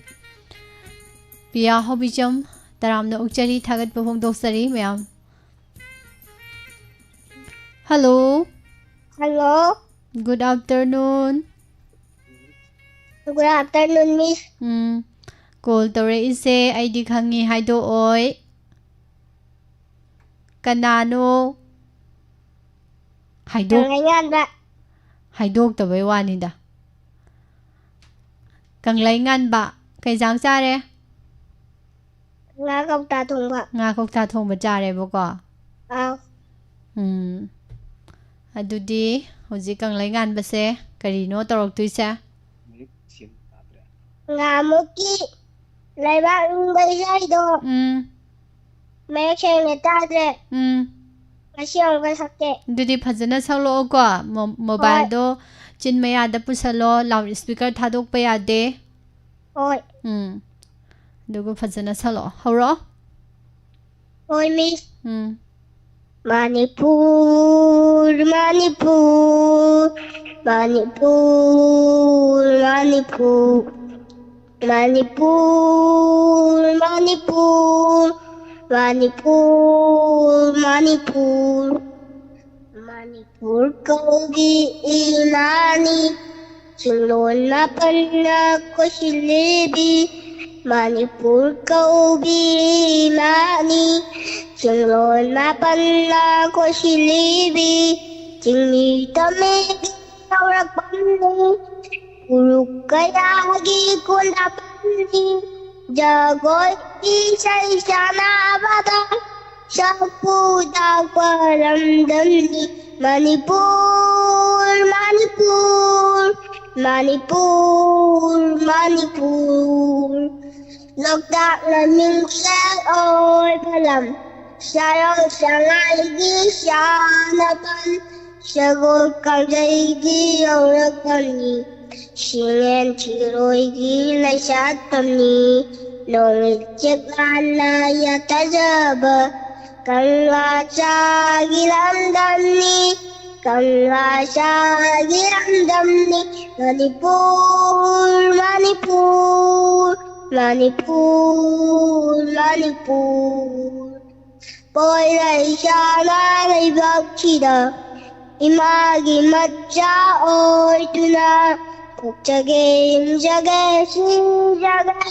Pia Hobijam Taramna Ukchari Thagat Pahong Doksari Mayam Hello. Good afternoon. Good afternoon, Miss. Call tore ise ID khangi haido oi. Kanano. Haidok tabai wani da. Kanglai ngan ba. Kai jang chare? Nga kok ta thong ba chare ba ko? Adudi hojik kanglai ngan base karino torok tuisa nga muki laiba bai jai do me cheng ta de asiang ga sakke dudi phajana salo ko mobile do chin maya da pusalo loud speaker thadok pa yade hoi dugo phajana salo horo hoi miss Manipur, Manipur, Manipur, Manipur, Manipur, Manipur, Manipur, Manipur, Manipur ko gi ilani, sulon na panna ko silebi, Manipur ko gi ilani. Chilon na pala ko silibi, tingni tame tawag pandi, puruk kaya gi ko na pandi, jagoy isay sana bata, shapu daparam dandi, Manipur, Manipur, Manipur, Manipur. Loktak laming sang ôi pha lầm. Sa rong sa ngai ghi sa na pan. Sa gôi càng dây ghi ông rơ con nhì. Xin em chỉ rồi ghi lại sát tâm nhì. Nồi chiếc lan là ya ta dơ bờ. Càng là cha ghi làm đâm nhì. Càng là cha ghi làm đâm nhì. Manipur, Manipur. Manipur, Manipur. Bôi lại cha na lấy bác chi đờ. Imagi mặt cha ôi tu na. Cuộc jage si jage.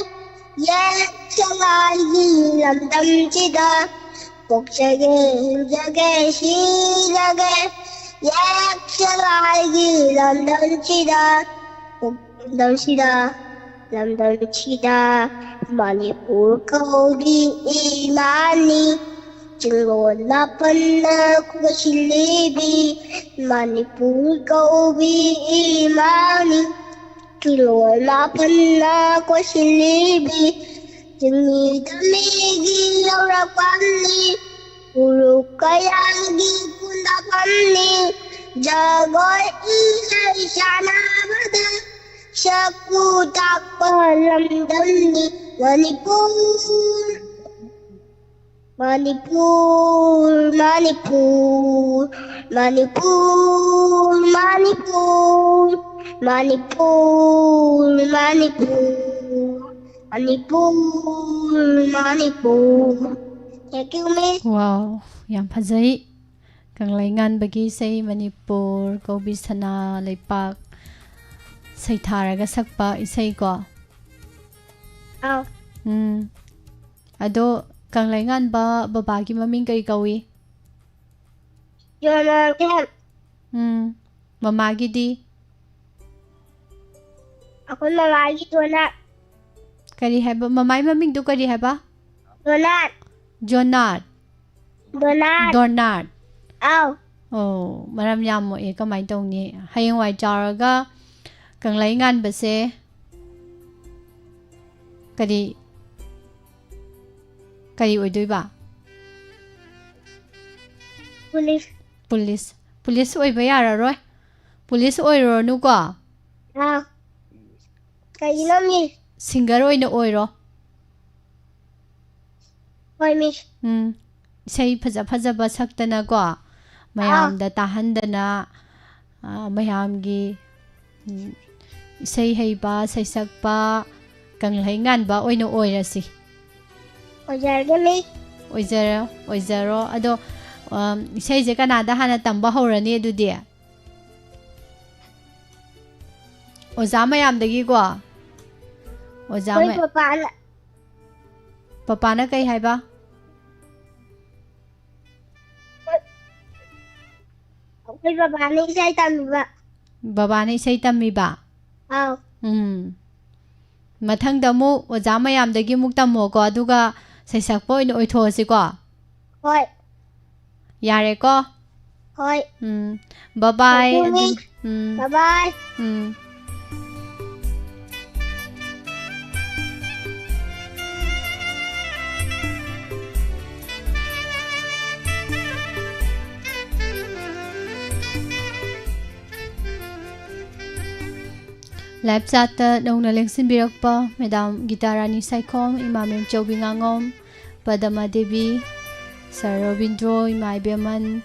Yek cha lại ghi làm tâm chi đờ. Cuộc jage si jage. Yek cha lại ghi làm tâm chi đờ. Cuộc tâm chi đờ. Làm tâm chi đờ. Manipur câu đi imani. Chilon na panna ko silibi. Manipur câu bi imani. Chilon na panna ko silibi. Jini tamigi laura panni. Uru kayagi kunda panni. Jagoy ilay sana bada. Shaku tak palam damni. Manipur, Manipur, Manipur, Manipur, Manipur, Manipur, Manipur, Manipur, Manipur. Thank you, Miss. Wow, yam phajai. Kang laingan bagi say Manipur ko bisana leipak. Say tharaga sakpa isay ko. Oh, Ado kang laingan ba babagi maming kay kawi? Jonathan. Mamagi di. Ako na lagi Donat. Kari heba mamay maming do kari heba? Donat. Jonat. Donat. Dornat. Oh, Oh, maram yam mo e kamay tong ni. Hayang wai jaraga kang laingan ba se? Kari oidoy ba? police. Police oy ba yara roy? Police oy ro nu ko? Oh, kayo na, Miss. Singer oy na oy ro? Hoy, Miss. Isay phajaba saktana ko. Mayam da tahandana. Mayam gi isay hayba say sakpa kang laingan ba oy no oy ra si. Ojar ka, Miss. Oizero ado isay je kanada hana tamba horani adudi. Oza mayam dagi ko. Oza Hoy, may papala. papana kay hayba? Hoy, papala. Isa'y tami ba? Babana isay tami ba? Oh, Mathangda mu oza mayam dagi muk tamo ko aduga say sakpo ino oithosi ko. hoy. Yare ko. Hoy. Bye bye. Thank you, Miss. Bye-bye. Live chat nong naleng sinbirak pa Madam Gitarani Saikom, Imamem Chobi Ngangom, Padama Devi, Sir Robindro, Imai Beman,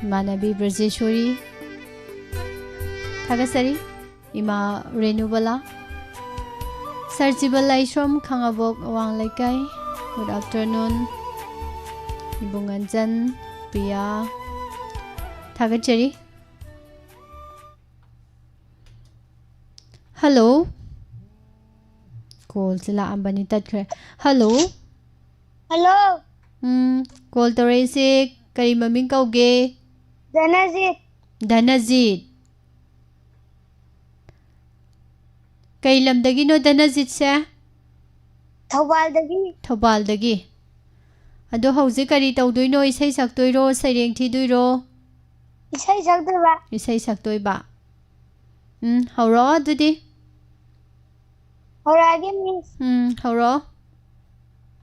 Manabi Brazeshwari, Tagasari, Ima Renubala, Sir Jibala Ishram, Kangabok Wang Laikai, good afternoon, Ibunganjan, Pia, Tagachari. Hello. Call sila ambani tatkre. Hello. Hello. Call tore se kari maming kauge. Danazit. Danazit. Kay lamdagi no Danazit se? Thawaldagi. Thawaldagi. Ado hauze kari tawdoi no isay saktoy ro saireng thi doi ro. Isa'y sakto ba? Isay saktoy ba? ꯍꯧꯔꯣ ꯑꯗꯨꯗꯤ ꯍꯧꯔꯛꯑꯒꯦ ꯃꯤꯁ ꯍꯧꯔꯣ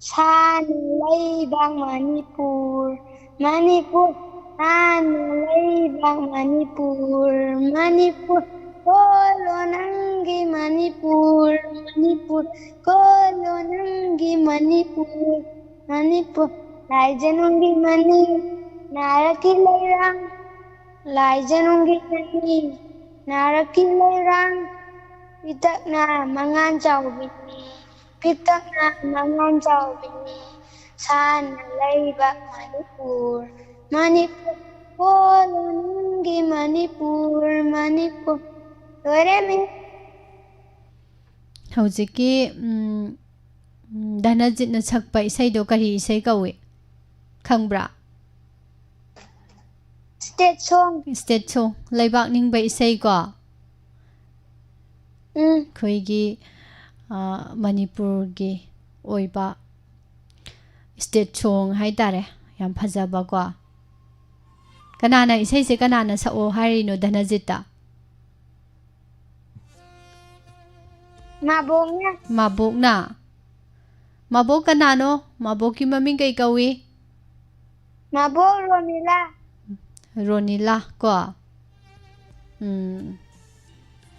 ꯁꯥꯅ ꯂꯩꯕꯥꯛ ꯃꯅꯤꯄꯨꯔ ꯃꯅꯤꯄꯨꯔ ꯁꯥꯅ ꯂꯩꯕꯥꯛ ꯃꯅꯤꯄꯨꯔ ꯃꯅꯤꯄꯨꯔ ꯀꯣꯂꯣ ꯅꯪꯒꯤ ꯃꯅꯤꯄꯨꯔ ꯃꯅꯤꯄꯨꯔ ꯀꯣꯂꯣ ꯅꯪꯒꯤ ꯃꯅꯤꯄꯨꯔ ꯃꯅꯤꯄꯨꯔ ꯂꯥꯏꯖꯅꯨꯡꯒꯤ ꯃꯅꯤ ꯅꯥꯔꯛꯀꯤ ꯂꯩꯔꯥꯡ ꯂꯥꯏꯖꯅꯨꯡꯒꯤ ꯃꯅꯤ ꯅꯥꯔꯛꯀꯤ ꯂꯩꯔꯥꯡ ꯄꯤꯇꯛꯅ ꯃꯉꯥꯟ ꯆꯥꯎꯕꯤꯅꯤ ꯄꯤꯇꯛꯅ ꯃꯉꯥꯟ ꯆꯥꯎꯕꯤꯅꯤ ꯁꯥꯅ ꯂꯩꯕꯥꯛ ꯃꯅꯤꯄꯨꯔ ꯃꯅꯤꯄꯨꯔ ꯀꯣꯂꯣ ꯅꯪꯒꯤ ꯃꯅꯤꯄꯨꯔ ꯃꯅꯤꯄꯨꯔ ꯂꯣꯏꯔꯦ ꯃꯤꯁ ꯍꯧꯖꯤꯛꯀꯤ ꯙꯅꯖꯤꯠꯅ ꯁꯛꯄ ꯏꯁꯩꯗꯣ ꯀꯔꯤ ꯏꯁꯩ ꯀꯧꯏ ꯈꯪꯕ꯭ꯔꯥ ꯁ꯭ꯇꯦꯠ ꯁꯣꯡ ꯁ꯭ꯇꯦꯠ ꯁꯣꯡ ꯂꯩꯕꯥꯛ ꯅꯤꯡꯕ ꯏꯁꯩ ꯀꯣ ꯑꯩꯈꯣꯏꯒꯤ ꯃꯅꯤꯄꯨꯔꯒꯤ ꯑꯣꯏꯕ ꯁ꯭ꯇꯦꯠ ꯁꯣꯡ ꯍꯥꯏꯇꯥꯔꯦ ꯌꯥꯝ ꯐꯖꯕꯀꯣ ꯀꯅꯥꯅ ꯏꯁꯩꯁꯦ ꯀꯅꯥꯅ ꯁꯛꯑꯣ ꯍꯥꯏꯔꯤꯅꯣ ꯙꯅꯖꯤꯠꯇ ꯃꯥꯕꯣꯛꯅ ꯃꯥꯕꯣꯛꯅ ꯃꯥꯕꯣꯛ ꯀꯅꯥꯅꯣ ꯃꯥꯕꯣꯛꯀꯤ ꯃꯃꯤꯡ ꯀꯩ ꯀꯧꯏ ꯃꯥꯕꯣꯛ ꯔꯣꯃꯤꯂꯥ ꯔꯣꯅꯤꯂꯥ ꯀꯣ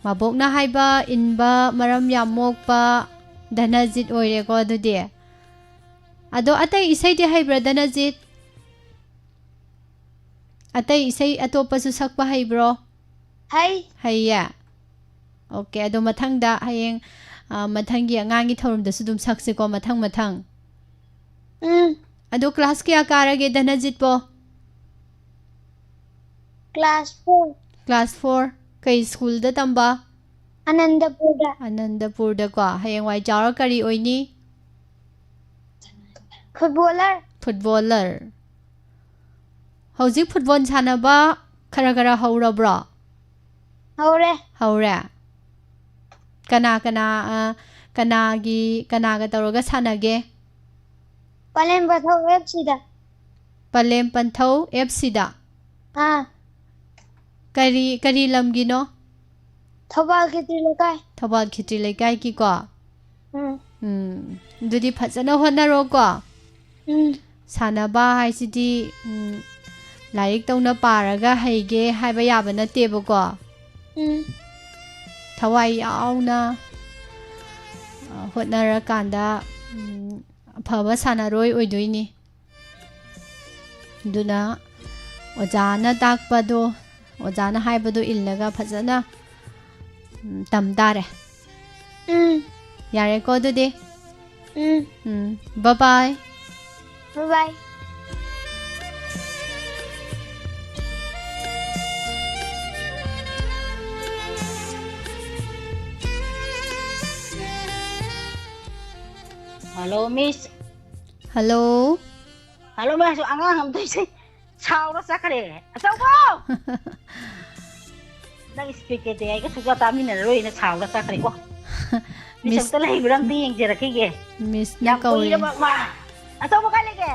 ꯃꯥꯕꯣꯛꯅ ꯍꯥꯏꯕ ꯏꯟꯕ ꯃꯔꯝ ꯌꯥꯝ ꯃꯣꯛꯄ ꯙꯅꯖꯤꯠ ꯑꯣꯏꯔꯦꯀꯣ ꯑꯗꯨꯗꯤ ꯑꯗꯣ ꯑꯇꯩ ꯏꯁꯩꯗꯤ ꯍꯩꯕ꯭ꯔꯥ ꯙꯅꯖꯤꯠ ꯑꯇꯩ ꯏꯁꯩ ꯑꯇꯣꯞꯄꯁꯨ ꯁꯛꯄ ꯍꯩꯕ꯭ꯔꯣ ꯍꯩꯌꯦ ꯑꯣꯀꯦ ꯑꯗꯣ ꯃꯊꯪꯗ ꯍꯌꯦꯡ ꯃꯊꯪꯒꯤ ꯑꯉꯥꯡꯒꯤ ꯊꯧꯔꯝꯗꯁꯨ ꯑꯗꯨꯝ ꯁꯛꯁꯤꯀꯣ ꯃꯊꯪ ꯑꯗꯣ ꯀ꯭ꯂꯥꯁ ꯀꯌꯥ ꯀꯥꯔꯒꯦ ꯙꯅꯖꯤꯠꯄꯣ ꯀ꯭ꯂꯥꯁ 4 ꯀ꯭ꯂꯥꯁ 4 ꯀꯩ ꯁ꯭ꯀꯨꯜꯗ ꯇꯝꯕ ꯑꯅꯟꯗꯄꯨꯔꯗꯀꯣ ꯍꯌꯦꯡꯋꯥꯏ ꯆꯥꯎꯔ ꯀꯔꯤ ꯑꯣꯏꯅꯤ ꯐꯨꯠꯕꯣꯂꯔ ꯍꯧꯖꯤꯛ ꯐꯨꯠꯕꯣꯜ ꯁꯥꯟꯅꯕ ꯈꯔ ꯍꯧꯔꯕ꯭ꯔꯣ ꯍꯧꯔꯦ ꯀꯅꯥꯒ ꯇꯧꯔꯒ ꯁꯥꯟꯅꯒꯦ ꯄꯂꯦꯝ ꯄꯟꯊꯧ FCꯗ ꯀꯔꯤ ꯂꯝꯒꯤꯅꯣ ꯊꯧꯕꯥꯜ ꯈꯦꯇ꯭ꯔꯤ ꯂꯩꯀꯥꯏꯒꯤꯀꯣ ꯑꯗꯨꯗꯤ ꯐꯖꯅ ꯍꯣꯠꯅꯔꯣꯀꯣ ꯁꯥꯟꯅꯕ ꯍꯥꯏꯁꯤꯗꯤ ꯂꯥꯏꯔꯤꯛ ꯇꯧꯅ ꯄꯥꯔꯒ ꯍꯩꯒꯦ ꯍꯥꯏꯕ ꯌꯥꯕ ꯅꯠꯇꯦꯕꯀꯣ ꯊꯋꯥꯏ ꯌꯥꯎꯅ ꯍꯣꯠꯅꯔꯀꯥꯟꯗ ꯑꯐꯕ ꯁꯥꯟꯅꯔꯣꯏ ꯑꯣꯏꯗꯣꯏꯅꯤ ꯑꯗꯨꯅ ꯑꯣꯖꯥꯅ ꯇꯥꯛꯄꯗꯣ ꯑꯣꯖꯥꯅ ꯍꯥꯏꯕꯗꯣ ꯏꯜꯂꯒ ꯐꯖꯅ ꯇꯝ ꯇꯥꯔꯦ ꯌꯥꯔꯦꯀꯣ ꯑꯗꯨꯗꯤ ꯕꯥꯏ Hello, Miss. Hello. Hello, Miss. Angang ham tôi say. Sao nó sắc kare? Sao ko? Nang speak ke ay ka suga ta min na roi na sao na sắc kare ko. Miss ta lai birang ti yang jera ke ge. Miss na kawi. Ya ma. Sao mo ka le ge?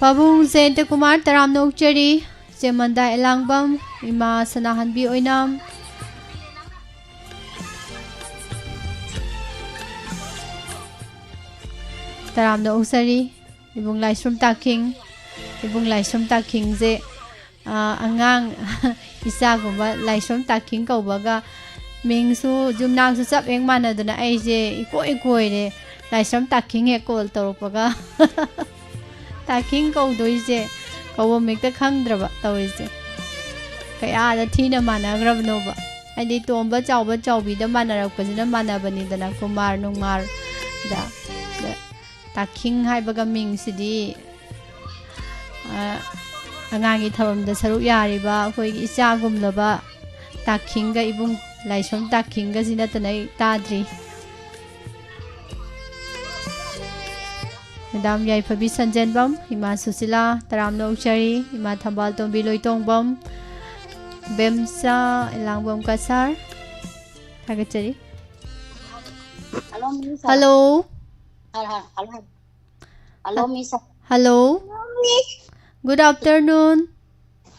Pabung Zenta Kumar Taram Nokchari Chemanda Elangbam Ima Sanahanbi Oinam Taram Noksari Ibung Laisrum Taking Ibung Laisrum Taking Ze Angang Isa Gumba Laisrum Taking Kaubaga Mingsu Jumnang Susap Eng Manadana Aje Ikoi de Laisrum Taking Ekol Toropaga Taking Kaudoise Kawa make the Kandraba Tawise Kayada Tina Mana Gravnova and the Tomba Chaubi the manner of President Manabani the Nakumar Numar the Taking Haibagaming Sidi Angangi Tharum the Saruyariba, who is Yagum Laba Takinga Ibung Laishum Takinga Zinatanay Tadri Madam Yaifabi Sanjanbam, Ima Susila, Taram Nokchari, Ima Thambal Tombi Loitongbam, Bemsa Elangbam Kasar. Thagachari. Hello. Hello, Miss. Hello. Good afternoon.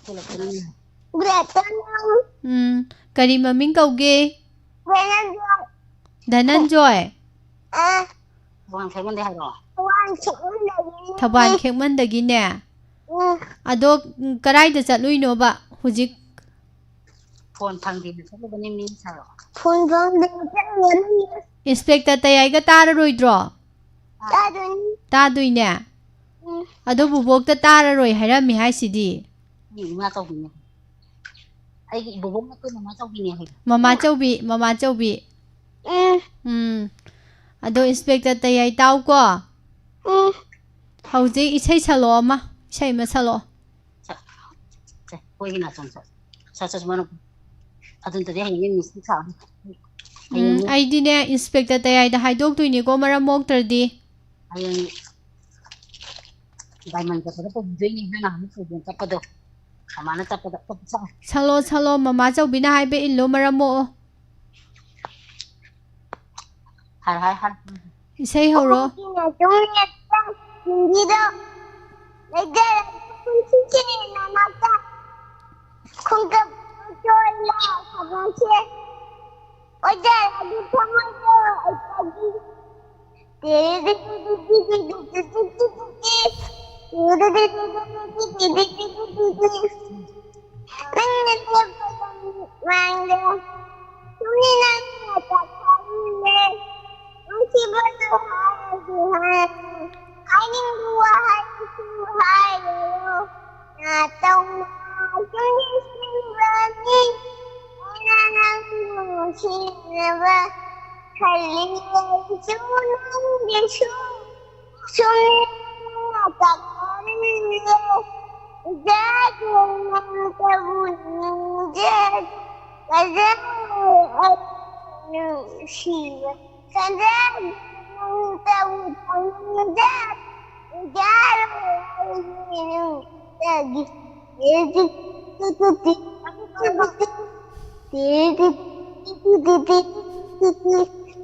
Good afternoon. Kari maming kauge? Dhananjoy. Dhananjoy. One second, I know. Thaban Khekmandagi ne. Ado karai da chatluy no ba hujik Phone thang din sa ba ni Miss. Phone Inspector tayai ga tararoi dro. Taduy ne. Ado bubok ta tararoi hairami haisidi. Ma tau bi. Ai bubong na ko mama tau bi ne. Mama chaubi. Ado inspector tayai tau ko. Hauji isai salo ama. Isai ma salo. Ko ina son sa mana adun ta dai yin Miss sa. Ai di ne inspector tayai da haidok tuini ko mara mok tardi. Ai diamond ka sa ko dui ni na mu fu ta pa do. Amana ta pa sa. Salo mama chaubi na haibe illo mara mo. Har. Isai horo.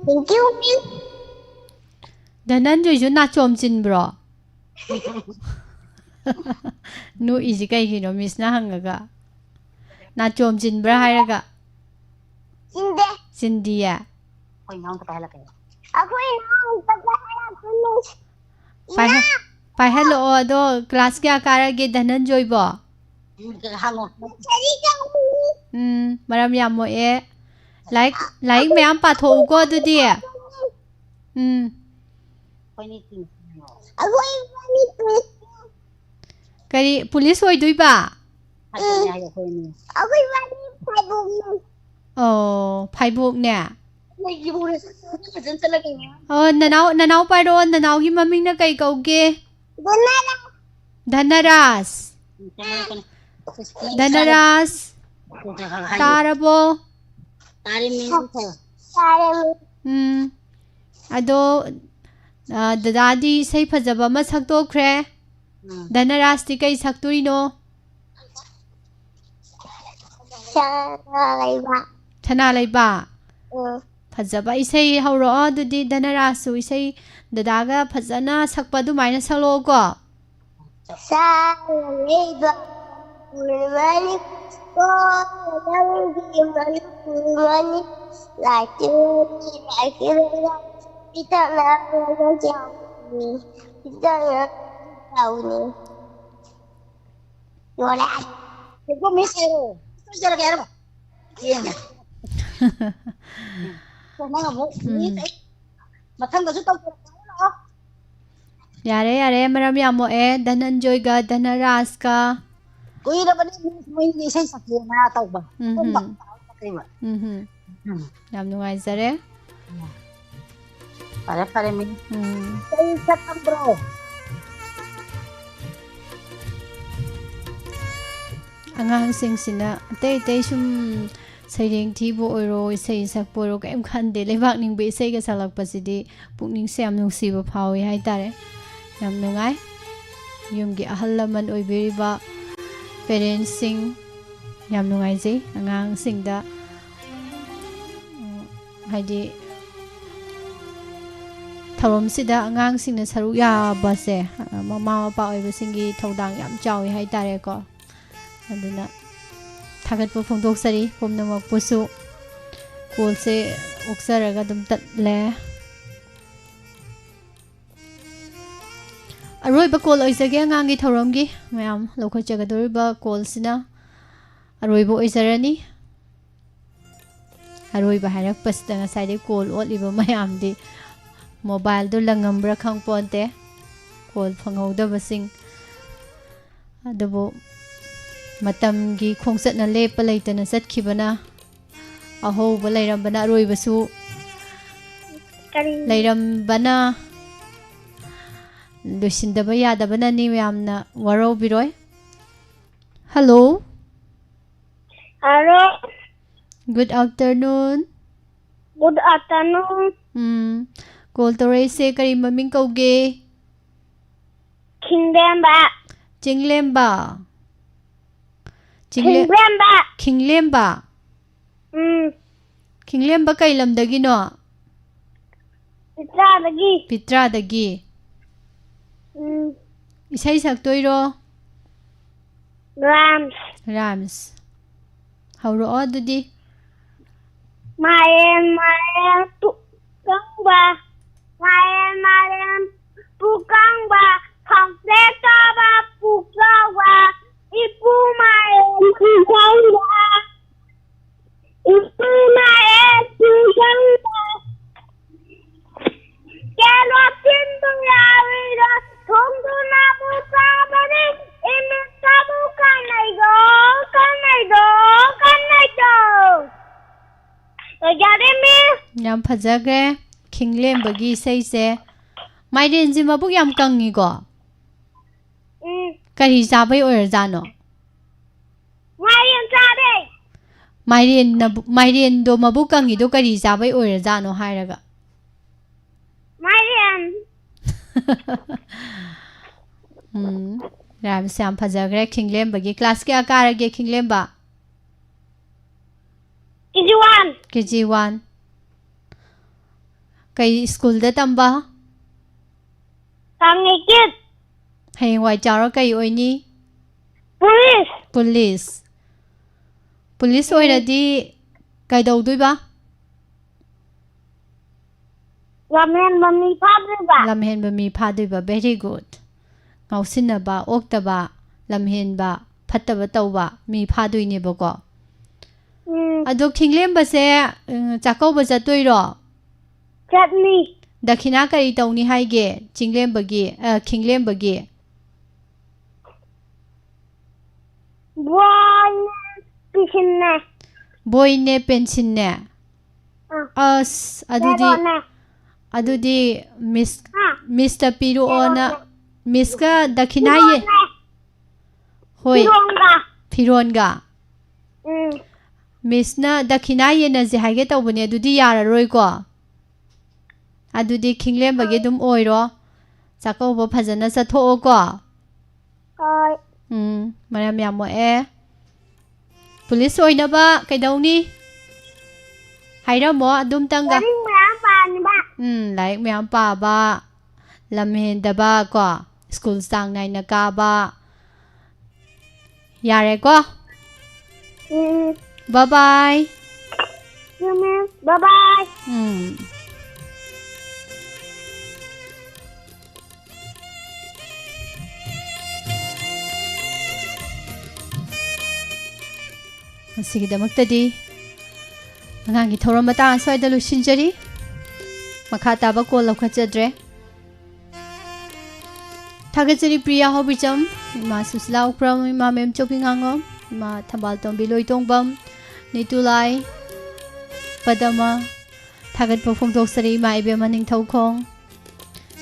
Thank you, Miss. Dhananjoy ju na chom chin bro. Nu isi kai kino Miss na hangaga. Na chom chin bra hairaga. Cindy ya. Koi nang ta la ka. Pai hello ado class kya karage Dhananjoy bo. Hello. Maram yam mo e. Like mayam pa tho ko du di. Koi ni tin. Kari police hoy dui ba. Oh, Phaibuk ne. Oh, nanau pai ro nanau gi maming na kai kauge. Dhanaras. Tarabo. Ado dadadi sei phajaba ma saktokhre. Dhanaras ti kai sakturi no. Thana laiba. Phajaba isei hauro adudi Dhanarasu isei dadaga phajana sakpa du maina salo ko. Yare maram yamo e Dhananjoy ga Dhanaras ka. Yam nungaizare. Pare min. Angangsing sina tay sum saireng thibo oiro isei sakporo kaim khande lebak ning be isei ga salak pasidi pukning se am nungsiba phawi haitare ꯌꯥꯝ ꯅꯨꯡꯉꯥꯏ ꯌꯨꯝꯒꯤ ꯑꯍꯜ ꯂꯃꯟ ꯑꯣꯏꯕꯤꯔꯤꯕ ꯄꯦꯔꯦꯟꯠꯁꯤꯡ ꯌꯥꯝ ꯅꯨꯡꯉꯥꯏꯖꯩ ꯑꯉꯥꯡꯁꯤꯡꯗ ꯍꯥꯏꯗꯤ ꯊꯧꯔꯝꯁꯤꯗ ꯑꯉꯥꯡꯁꯤꯡꯅ ꯁꯔꯨꯛ ꯌꯥꯕꯁꯦ ꯃꯃꯥ ꯃꯄꯥ ꯑꯣꯏꯕꯁꯤꯡꯒꯤ ꯊꯧꯗꯥꯡ ꯌꯥꯝ ꯆꯥꯎꯋꯤ ꯍꯥꯏꯇꯥꯔꯦꯀꯣ ꯑꯗꯨꯅ ꯊꯥꯒꯠꯄ ꯐꯣꯡꯗꯣꯛꯆꯔꯤ ꯄꯨꯝꯅꯃꯛꯄꯨꯁꯨ ꯀꯣꯜꯁꯦ ꯑꯣꯛꯆꯔꯒ ꯑꯗꯨꯝ ꯇꯠꯂꯦ ꯑꯔꯣꯏꯕ ꯀꯣꯜ ꯑꯣꯏꯖꯒꯦ ꯑꯉꯥꯡꯒꯤ ꯊꯧꯔꯝꯒꯤ ꯃꯌꯥꯝ ꯂꯧꯈꯠꯆꯒꯗꯧꯔꯤꯕ ꯀꯣꯜꯁꯤꯅ ꯑꯔꯣꯏꯕ ꯑꯣꯏꯖꯔꯅꯤ ꯑꯔꯣꯏꯕ ꯍꯥꯏꯔꯛꯄꯁꯤꯗ ꯉꯁꯥꯏꯗꯩ ꯀꯣꯜ ꯑꯣꯠꯂꯤꯕ ꯃꯌꯥꯝꯗꯤ ꯃꯣꯕꯥꯏꯜꯗꯣ ꯂꯪꯉꯝꯕ꯭ꯔꯥ ꯈꯪꯄꯣꯟꯇꯦ ꯀꯣꯜ ꯐꯪꯍꯧꯗꯕꯁꯤꯡ ꯑꯗꯨꯕꯨ ꯃꯇꯝꯒꯤ ꯈꯣꯡꯆꯠꯅ ꯂꯦꯞꯄ ꯂꯩꯇꯅ ꯆꯠꯈꯤꯕꯅ ꯑꯍꯧꯕ ꯂꯩꯔꯝꯕꯅ ꯑꯔꯣꯏꯕꯁꯨ ꯂꯩꯔꯝꯕꯅ ꯂꯣꯏꯁꯤꯟꯗꯕ ꯌꯥꯗꯕꯅꯅꯤ ꯃꯌꯥꯝꯅ ꯋꯥꯔꯧꯕꯤꯔꯣꯏ hello Hello. Good afternoon. Good afternoon. Call tawrayse kari maming kauge? Kinglemba. Chinglemba. Kinglemba. Kinglemba. Kinglemba kay lamdagi no? Pitradagi. Pitradagi. Isay saktoyro? Rams. Rams. Howro dudi? Mayan tukangba. Mayan tukangba. Pangsetaba pukawa. Ipu mayan tukangba. Ipu mayan tukangba. Kelo tindu yawira. Tundu nabu sabari. Imitabu kanaigo. Kanaigo. Yam phajagre Kinglemba say Mairen ji mabuk yam kangi go kari jabai oirjano Mairen do mabuk kangi do kari jabai oirjano hairaga Ram Sam phajagre Kinglemba class kya karage Kinglemba KG1 Kay school da tamba Kangikit Hayeng wai charo kay oini Police oiradi kay daudui ba Lamhen ba mi phadui ba very good Ngausinna ba okta ba lamhen ba phatta ba tawba mi phadui ne ba ko Ado Kinglemba se chakauba chatoiro Chutney Dakhina kari tawni haige Kinglemba gi Boy ne pencil ne As adudi Mr. Piru ona Miss ka dakhina ye Hoi Pironga Miss na dakhina ye na je haige tawbane adudi yararoi ko Adudi Kinglemba gi dum oiro chakauba phajana chatho ko Maram yamo Police oina ba kaidawni Hairamo adum tanga Like mayam pa ba lamhen da ba ko school sang nai na ka ba Yare ko Bye bye Bye bye Sigidamaktadi Angangi thoram mata aswai da lusinjari Makha taba ko laukhatjadre Thagajari Priya Hobicham Ima Susla Ukram Ima Mem Choking Hangom Ima Thambal Tombi Loitongbam Nitulai Padama Thagat Pofong Doksari Ima Ibe Maning Thokong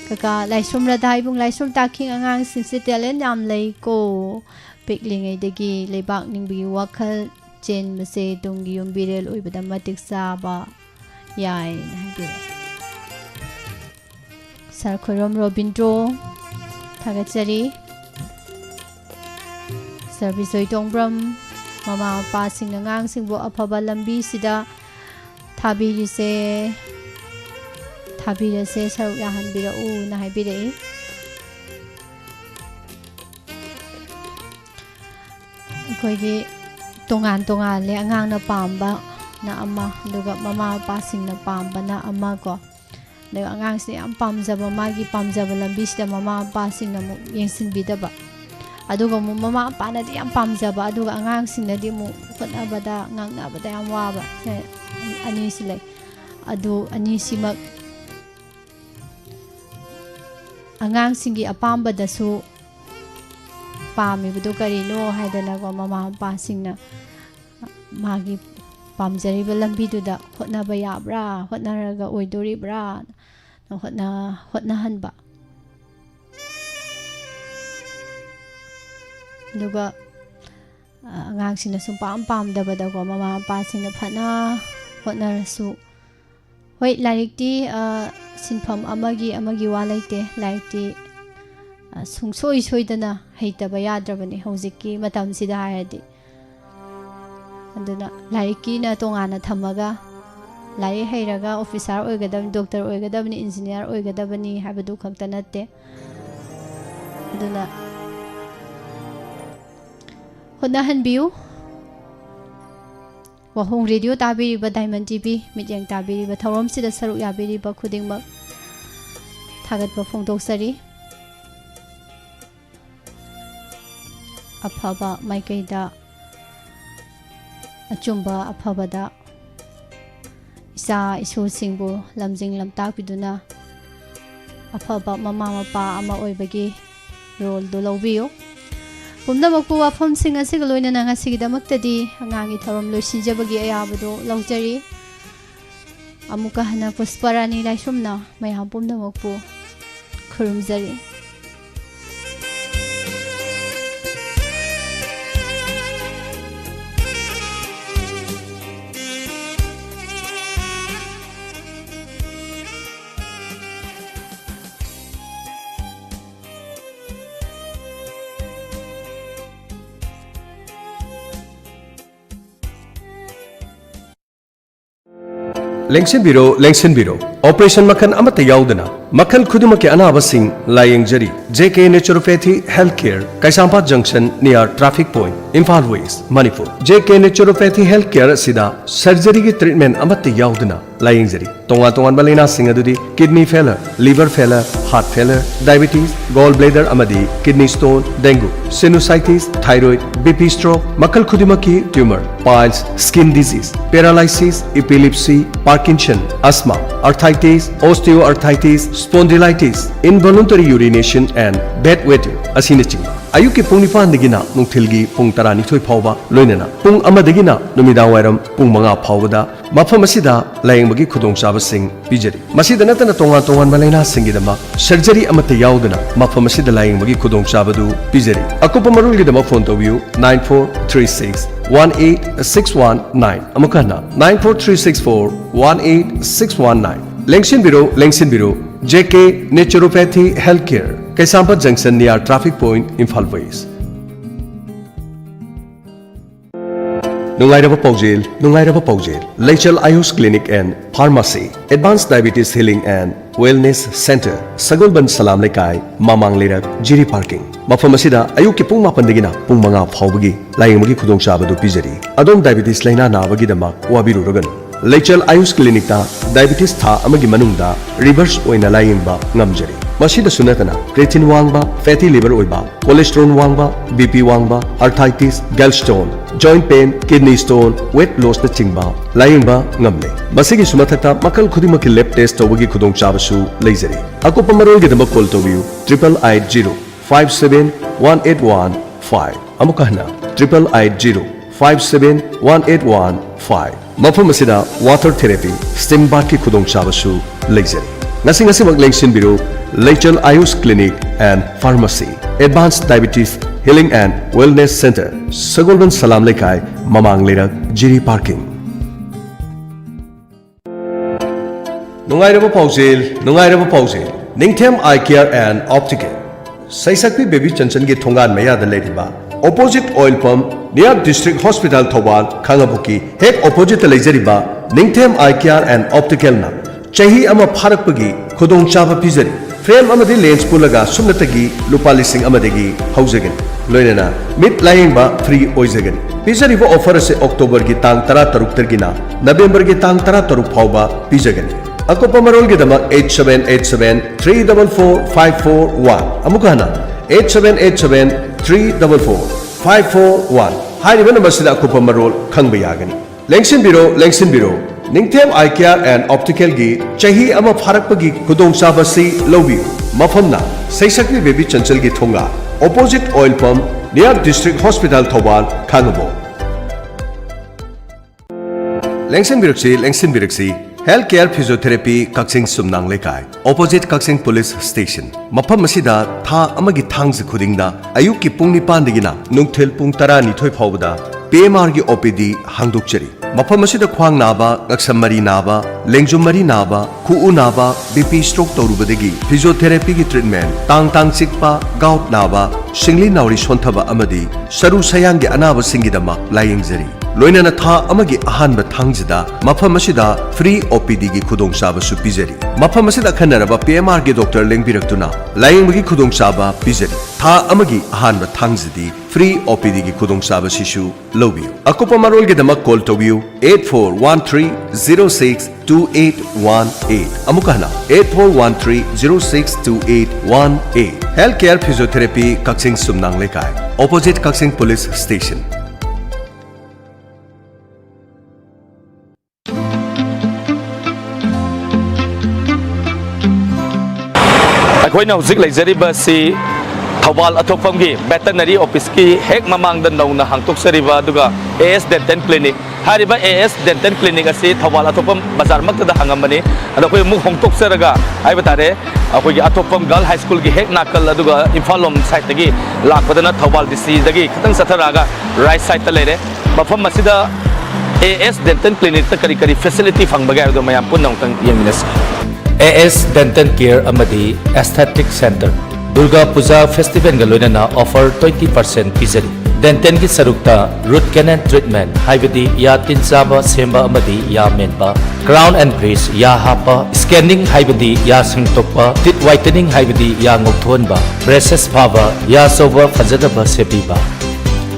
Kaka Laisum Radai Bung Laisum Taking Angang Sinsi Talent Yam Lay Ko Pikling Dagi Lebak Ningbi Wakal Chen Mase Tungi Yumbirel Uibada Matik Saba Yai Nagire Sarkorom Robindro ꯊꯥꯒꯠꯆꯔꯤ ꯁꯔꯕꯤꯁꯣꯏ ꯇꯣꯡꯕ꯭ꯔꯝ ꯃꯃꯥ ꯃꯄꯥꯁꯤꯡꯅ ꯑꯉꯥꯡꯁꯤꯡꯕꯨ ꯑꯐꯕ ꯂꯝꯕꯤꯁꯤꯗ ꯊꯥꯕꯤꯔꯁꯦ ꯁꯔꯨꯛ ꯌꯥꯍꯟꯕꯤꯔꯛꯎꯅ ꯍꯥꯏꯕꯤꯔꯛꯏ ꯑꯩꯈꯣꯏꯒꯤ ꯇꯣꯉꯥꯟ ꯇꯣꯉꯥꯟꯂꯦ ꯑꯉꯥꯡꯅ ꯄꯥꯝꯕꯅ ꯑꯃ ꯑꯗꯨꯒ ꯃꯃꯥ ꯃꯄꯥꯁꯤꯡꯅ ꯄꯥꯝꯕꯅ ꯑꯃ ꯀꯣ ꯑꯗꯨꯒ ꯑꯉꯥꯡꯁꯤꯅ ꯌꯥꯝ ꯄꯥꯝꯖꯕ ꯃꯥꯒꯤ ꯄꯥꯝꯖꯕ ꯂꯝꯕꯤꯁꯤꯗ ꯃꯃꯥ ꯃꯄꯥꯁꯤꯡꯅ ꯑꯃꯨꯛ ꯌꯦꯡꯁꯤꯟꯕꯤꯗꯕ ꯑꯗꯨꯒ ꯑꯃꯨꯛ ꯃꯃꯥ ꯃꯄꯥꯅꯗꯤ ꯌꯥꯝ ꯄꯥꯝꯖꯕ ꯑꯗꯨꯒ ꯑꯉꯥꯡꯁꯤꯡꯅꯗꯤ ꯑꯃꯨꯛ ꯍꯣꯠꯅꯕꯗ ꯉꯥꯡꯅꯕꯗ ꯌꯥꯝ ꯋꯥꯕ ꯑꯅꯤꯁꯤ ꯂꯩ ꯑꯗꯨ ꯑꯅꯤꯁꯤꯃꯛ ꯑꯉꯥꯡꯁꯤꯡꯒꯤ ꯑꯄꯥꯝꯕꯗꯁꯨ ꯄꯥꯝꯃꯤꯕꯗꯨ ꯀꯔꯤꯅꯣ ꯍꯥꯏꯗꯅꯀꯣ ꯃꯃꯥ ꯃꯄꯥꯁꯤꯡꯅ ꯃꯥꯒꯤ ꯄꯥꯝꯖꯔꯤꯕ ꯂꯝꯕꯤꯗꯨꯗ ꯍꯣꯠꯅꯕ ꯌꯥꯕ꯭ꯔꯥ ꯍꯣꯠꯅꯔꯒ ꯑꯣꯏꯗꯣꯔꯤꯕ꯭ꯔꯥ ꯍꯣꯠꯅꯍꯟꯕ ꯑꯗꯨꯒ ꯑꯉꯥꯡꯁꯤꯡꯅ ꯁꯨꯝ ꯄꯥꯝꯗꯕꯗꯀꯣ ꯃꯃꯥ ꯃꯄꯥꯁꯤꯡꯅ ꯐꯅ ꯍꯣꯠꯅꯔꯁꯨ ꯍꯣꯏ ꯂꯥꯏꯔꯤꯛꯇꯤ ꯁꯤꯟꯐꯝ ꯑꯃꯒꯤ ꯋꯥ ꯂꯩꯇꯦ ꯂꯥꯏꯔꯤꯛꯇꯤ ꯁꯨꯡꯁꯣꯏ ꯁꯣꯏꯗꯅ ꯍꯩꯇꯕ ꯌꯥꯗ꯭ꯔꯕꯅꯤ ꯍꯧꯖꯤꯛꯀꯤ ꯃꯇꯝꯁꯤꯗ ꯍꯥꯏꯔꯗꯤ ꯑꯗꯨꯅ ꯂꯥꯏꯔꯤꯛꯀꯤꯅ ꯇꯣꯉꯥꯟꯅ ꯊꯝꯃꯒ ꯂꯥꯏꯔꯤꯛ ꯍꯩꯔꯒ ꯑꯣꯐꯤꯁꯥꯔ ꯑꯣꯏꯒꯗꯕꯅꯤ ꯗꯣꯛꯇꯔ ꯑꯣꯏꯒꯗꯕꯅꯤ ꯏꯟꯖꯤꯅꯤꯌꯥꯔ ꯑꯣꯏꯒꯗꯕꯅꯤ ꯍꯥꯏꯕꯗꯨ ꯈꯛꯇ ꯅꯠꯇꯦ ꯑꯗꯨꯅ ꯍꯣꯠꯅꯍꯟꯕꯤꯌꯨ ꯋꯥꯍꯣꯡ ꯔꯦꯗꯤꯑꯣ ꯇꯥꯕꯤꯔꯤꯕ ꯗꯥꯏꯃꯟ ꯇꯤꯚꯤ ꯃꯤꯠꯌꯦꯡ ꯇꯥꯕꯤꯔꯤꯕ ꯊꯧꯔꯝꯁꯤꯗ ꯁꯔꯨꯛ ꯌꯥꯕꯤꯔꯤꯕ ꯈꯨꯗꯤꯡꯃꯛ ꯊꯥꯒꯠꯄ ꯐꯣꯡꯗꯣꯛꯆꯔꯤ ꯑꯐꯕ ꯃꯥꯏꯀꯩꯗ ꯑꯆꯨꯝꯕ ꯑꯐꯕꯗ ꯏꯆꯥ ꯏꯁꯨꯁꯤꯡꯕꯨ ꯂꯝꯖꯤꯡ ꯂꯝꯇꯥꯛꯄꯤꯗꯨꯅ ꯑꯐꯕ ꯃꯃꯥ ꯃꯄꯥ ꯑꯃ ꯑꯣꯏꯕꯒꯤ ꯔꯣꯜꯗꯨ ꯂꯧꯕꯤꯌꯨ ꯄꯨꯝꯅꯃꯛꯄꯨ ꯋꯥꯐꯝꯁꯤꯡ ꯑꯁꯤꯒ ꯂꯣꯏꯅꯅ ꯉꯁꯤꯒꯤꯗꯃꯛꯇꯗꯤ ꯑꯉꯥꯡꯒꯤ ꯊꯧꯔꯝ ꯂꯣꯏꯁꯤꯟꯖꯕꯒꯤ ꯑꯌꯥꯕꯗꯨ ꯂꯧꯖꯔꯤ ꯑꯃꯨꯛꯀ ꯍꯟꯅ ꯄꯨꯁꯄꯔꯥꯅꯤ ꯂꯥꯏꯁ꯭ꯔꯝꯅ ꯃꯌꯥꯝ ꯄꯨꯝꯅꯃꯛꯄꯨ ꯈꯨꯔꯨꯝꯖꯔꯤ Lengsinbiro Operation Makan Amata Yaudana Makan Kudumaki Anaba Singh Layengjari JK Naturopathy Healthcare Kaisampat Junction near Traffic Point Imphal West Manipur JK Naturopathy Healthcare Sida Surgery ki Treatment Amata Yaudana Layengjari Tonga Tongan Balena Singh Adudi Kidney Failure Liver Failure Heart Failure Diabetes Gallbladder Amadi Kidney Stone Dengue Sinusitis Thyroid BP Stroke Makal Kudumaki Tumor Piles Skin Disease Paralysis Epilepsy Parkinson Asthma Arthritis Osteoarthritis Spondylitis Involuntary Urination and Bedwetting Asinaching Ayuki Pungipan Digina Nungtilgi Pung Tarani Toy Pava Lunena Pung Amadagina Numida Waram Pung Manga Pavada Mafamasida Laying Magi Kudong Saba Singh Bijari Masida Natana Tonga Tongan Malena Singidama Surgery Amata Yaudana Mafamasida Laying Magi Kudong Sabadu Bijari Akupa Marulidama Phone to View 9436 18619 Amukana 94364 18619 Lengsinbiro JK Naturopathy Healthcare Kaisampat Junction near Traffic Point Imphal West Nungairaba Paujel Leichal Ayush Clinic and Pharmacy Advanced Diabetes Healing and Wellness Center Sagolban Salam Lekai Mamang Lirak Jiri Parking Mafamasida Ayuki Pung Mapandagina Pung Manga Paubagi Laying Magi Kudong Sabadu Pijari Adom Diabetes Laina Nabagi Dama Wabiru Rogan Leichal Ayush Clinic ta Diabetes tha amagi manungda reverse oina layingba ngamjari masida sunatana creatine wangba fatty liver oiba cholesterol wangba BP wangba arthritis gallstone joint pain kidney stone weight loss na chingba layingba ngamle masigi sumathata makal khudimaki lab test tawagi khudong chabasu leizari akopa marol gedama call to you 8880 5718115 amukahna 8880 5718115 Mafam asida water therapy stem bath ki khudong chabasu leizari ngasi mak lengsinbiro Leichal Ayush Clinic and Pharmacy Advanced Diabetes Healing and Wellness Center Sagolban Salam Lekai Mamang Lirak Jiri Parking Nungairaba Paujel Ningthem Eye Care and Optical Saisakpi Baby Chanchan gi thongan maya da leriba opposite oil pump near district hospital Thobal Khangabuki hek opposite lejariba Ningthem Eye Care and Optical na chahi ama pharakpagi khudong chaba pizari frame amadi lens pulaga sumnatagi lupa lising amadagi haujagan loinana mid lying ba free oijagan pizari bo offer se October gi tang 13 targina November gi tang 13 phauba pijagan akopa marol gi dama 8787 344 541 amukana 8787 344 541 हारिबा number सिदा कुपा मरोल खंगबा यागनी लेंगसिन बिरो निंगथेम आई केयर एंड ऑप्टिकल गी चाही अमा फारकपगी खुदोंग चाबसी लौबियु मफमना सैसक्री बेबी चंचल गी थोंगा opposite oil pump near district hospital Thoubal खांगबो लेंगसिन बिरक्सी हेल्थ केयर फिजियोथेरेपी कक्सिंग सुमनांग लेकाय ऑपोजिट कक्सिंग पुलिस स्टेशन मफम मसिदा था अमगी थांगज खुदिंगदा अयुक की पुंग निपानदिगिना नुंगथेल पुंग 12 फाउबदा PMR की OPD हांगदुकचरी मफम मसिदा ख्वांग नाबा गक्समरी नाबा लेंगजुमरी नाबा खुउ नाबा BP स्ट्रोक तौरुबदगी फिजियोथेरेपी की ट्रीटमेंट तांग चिकपा गाउट नाबा सिंगली नावरी सोंथबा अमदी सरू सयांग की अनाबा सिंगिदमा लायंगजरी लोइना था अमगी अहानबा थांगजदा मफम मसिदा फ्री OPD की खुदोंग चाबा सु पिजरी मफम मसिदा खन्नरबा PMR की डॉक्टर लेंगबिरक्तुना लायंगबगी खुदोंग चाबा पिजरी था अमगी अहानबा थांगजदी फ्री OPD की खुदोंग चाबा सिसु लौबियु अकुपा मरोल के दमक कॉल तौबियु 8413062818 अमुकहना 8413062818 हेल्थ केयर फिजियोथेरेपी कक्सिंग सुमनांग लेकाय ऑपोजिट कक्सिंग पुलिस स्टेशन अखोइना हुजिक लेजरिबसी थौबाल अथोफमगी वेटरनरी ऑफिस की हेक ममांग द नौना हांगतोक्सरिबा दुगा AS डेंटल क्लिनिक हारिबा AS डेंटल क्लिनिक असि थौबाल अथोफम बाजार मक्तदा हांगमनी अदखोइ मुख होंगतोक्सरगा आइबा तारे अखोइगी अथोफम गर्ल हाई स्कूल की हेक नाकल अदुगा इम्फाल लोम साइड तगी लाखपदना थौबाल डिस्ट्रिक्ट तगी खतंग सथरागा राइट साइड त लेरे मफम मसिदा AS डेंटल क्लिनिक त करी करी फैसिलिटी फंगबगा दो मयाम पुन नौतंग यमिनस AS डेंटल केयर अमदी aesthetic centre Durga Puja festival का लोइना ऑफर 20% पिजरी डेंटल की सरुक्ता रूट कैनल ट्रीटमेंट हाइबदी या तिन चाबा सेंबा अमदी या मेनबा क्राउन एंड ब्रिज या हापा स्कैनिंग हाइबदी या संगतोपा टिट वाइटनिंग हाइबदी या ngokthonba ब्रेसेस फाबा या सोबा फजदबा सेबीबा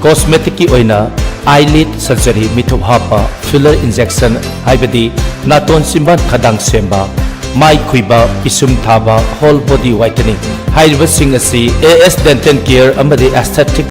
कॉस्मेटिक की ओइना आईलिड सर्जरी मिथुब हापा फिलर इंजेक्शन हाइबदी नातोन सिंबन खदांग सेंबा माई खुइबा पिसुम थाबा होल बॉडी वाइटनिंग हाइबसिंग असि AS डेंटल केयर अमदी एस्थेटिक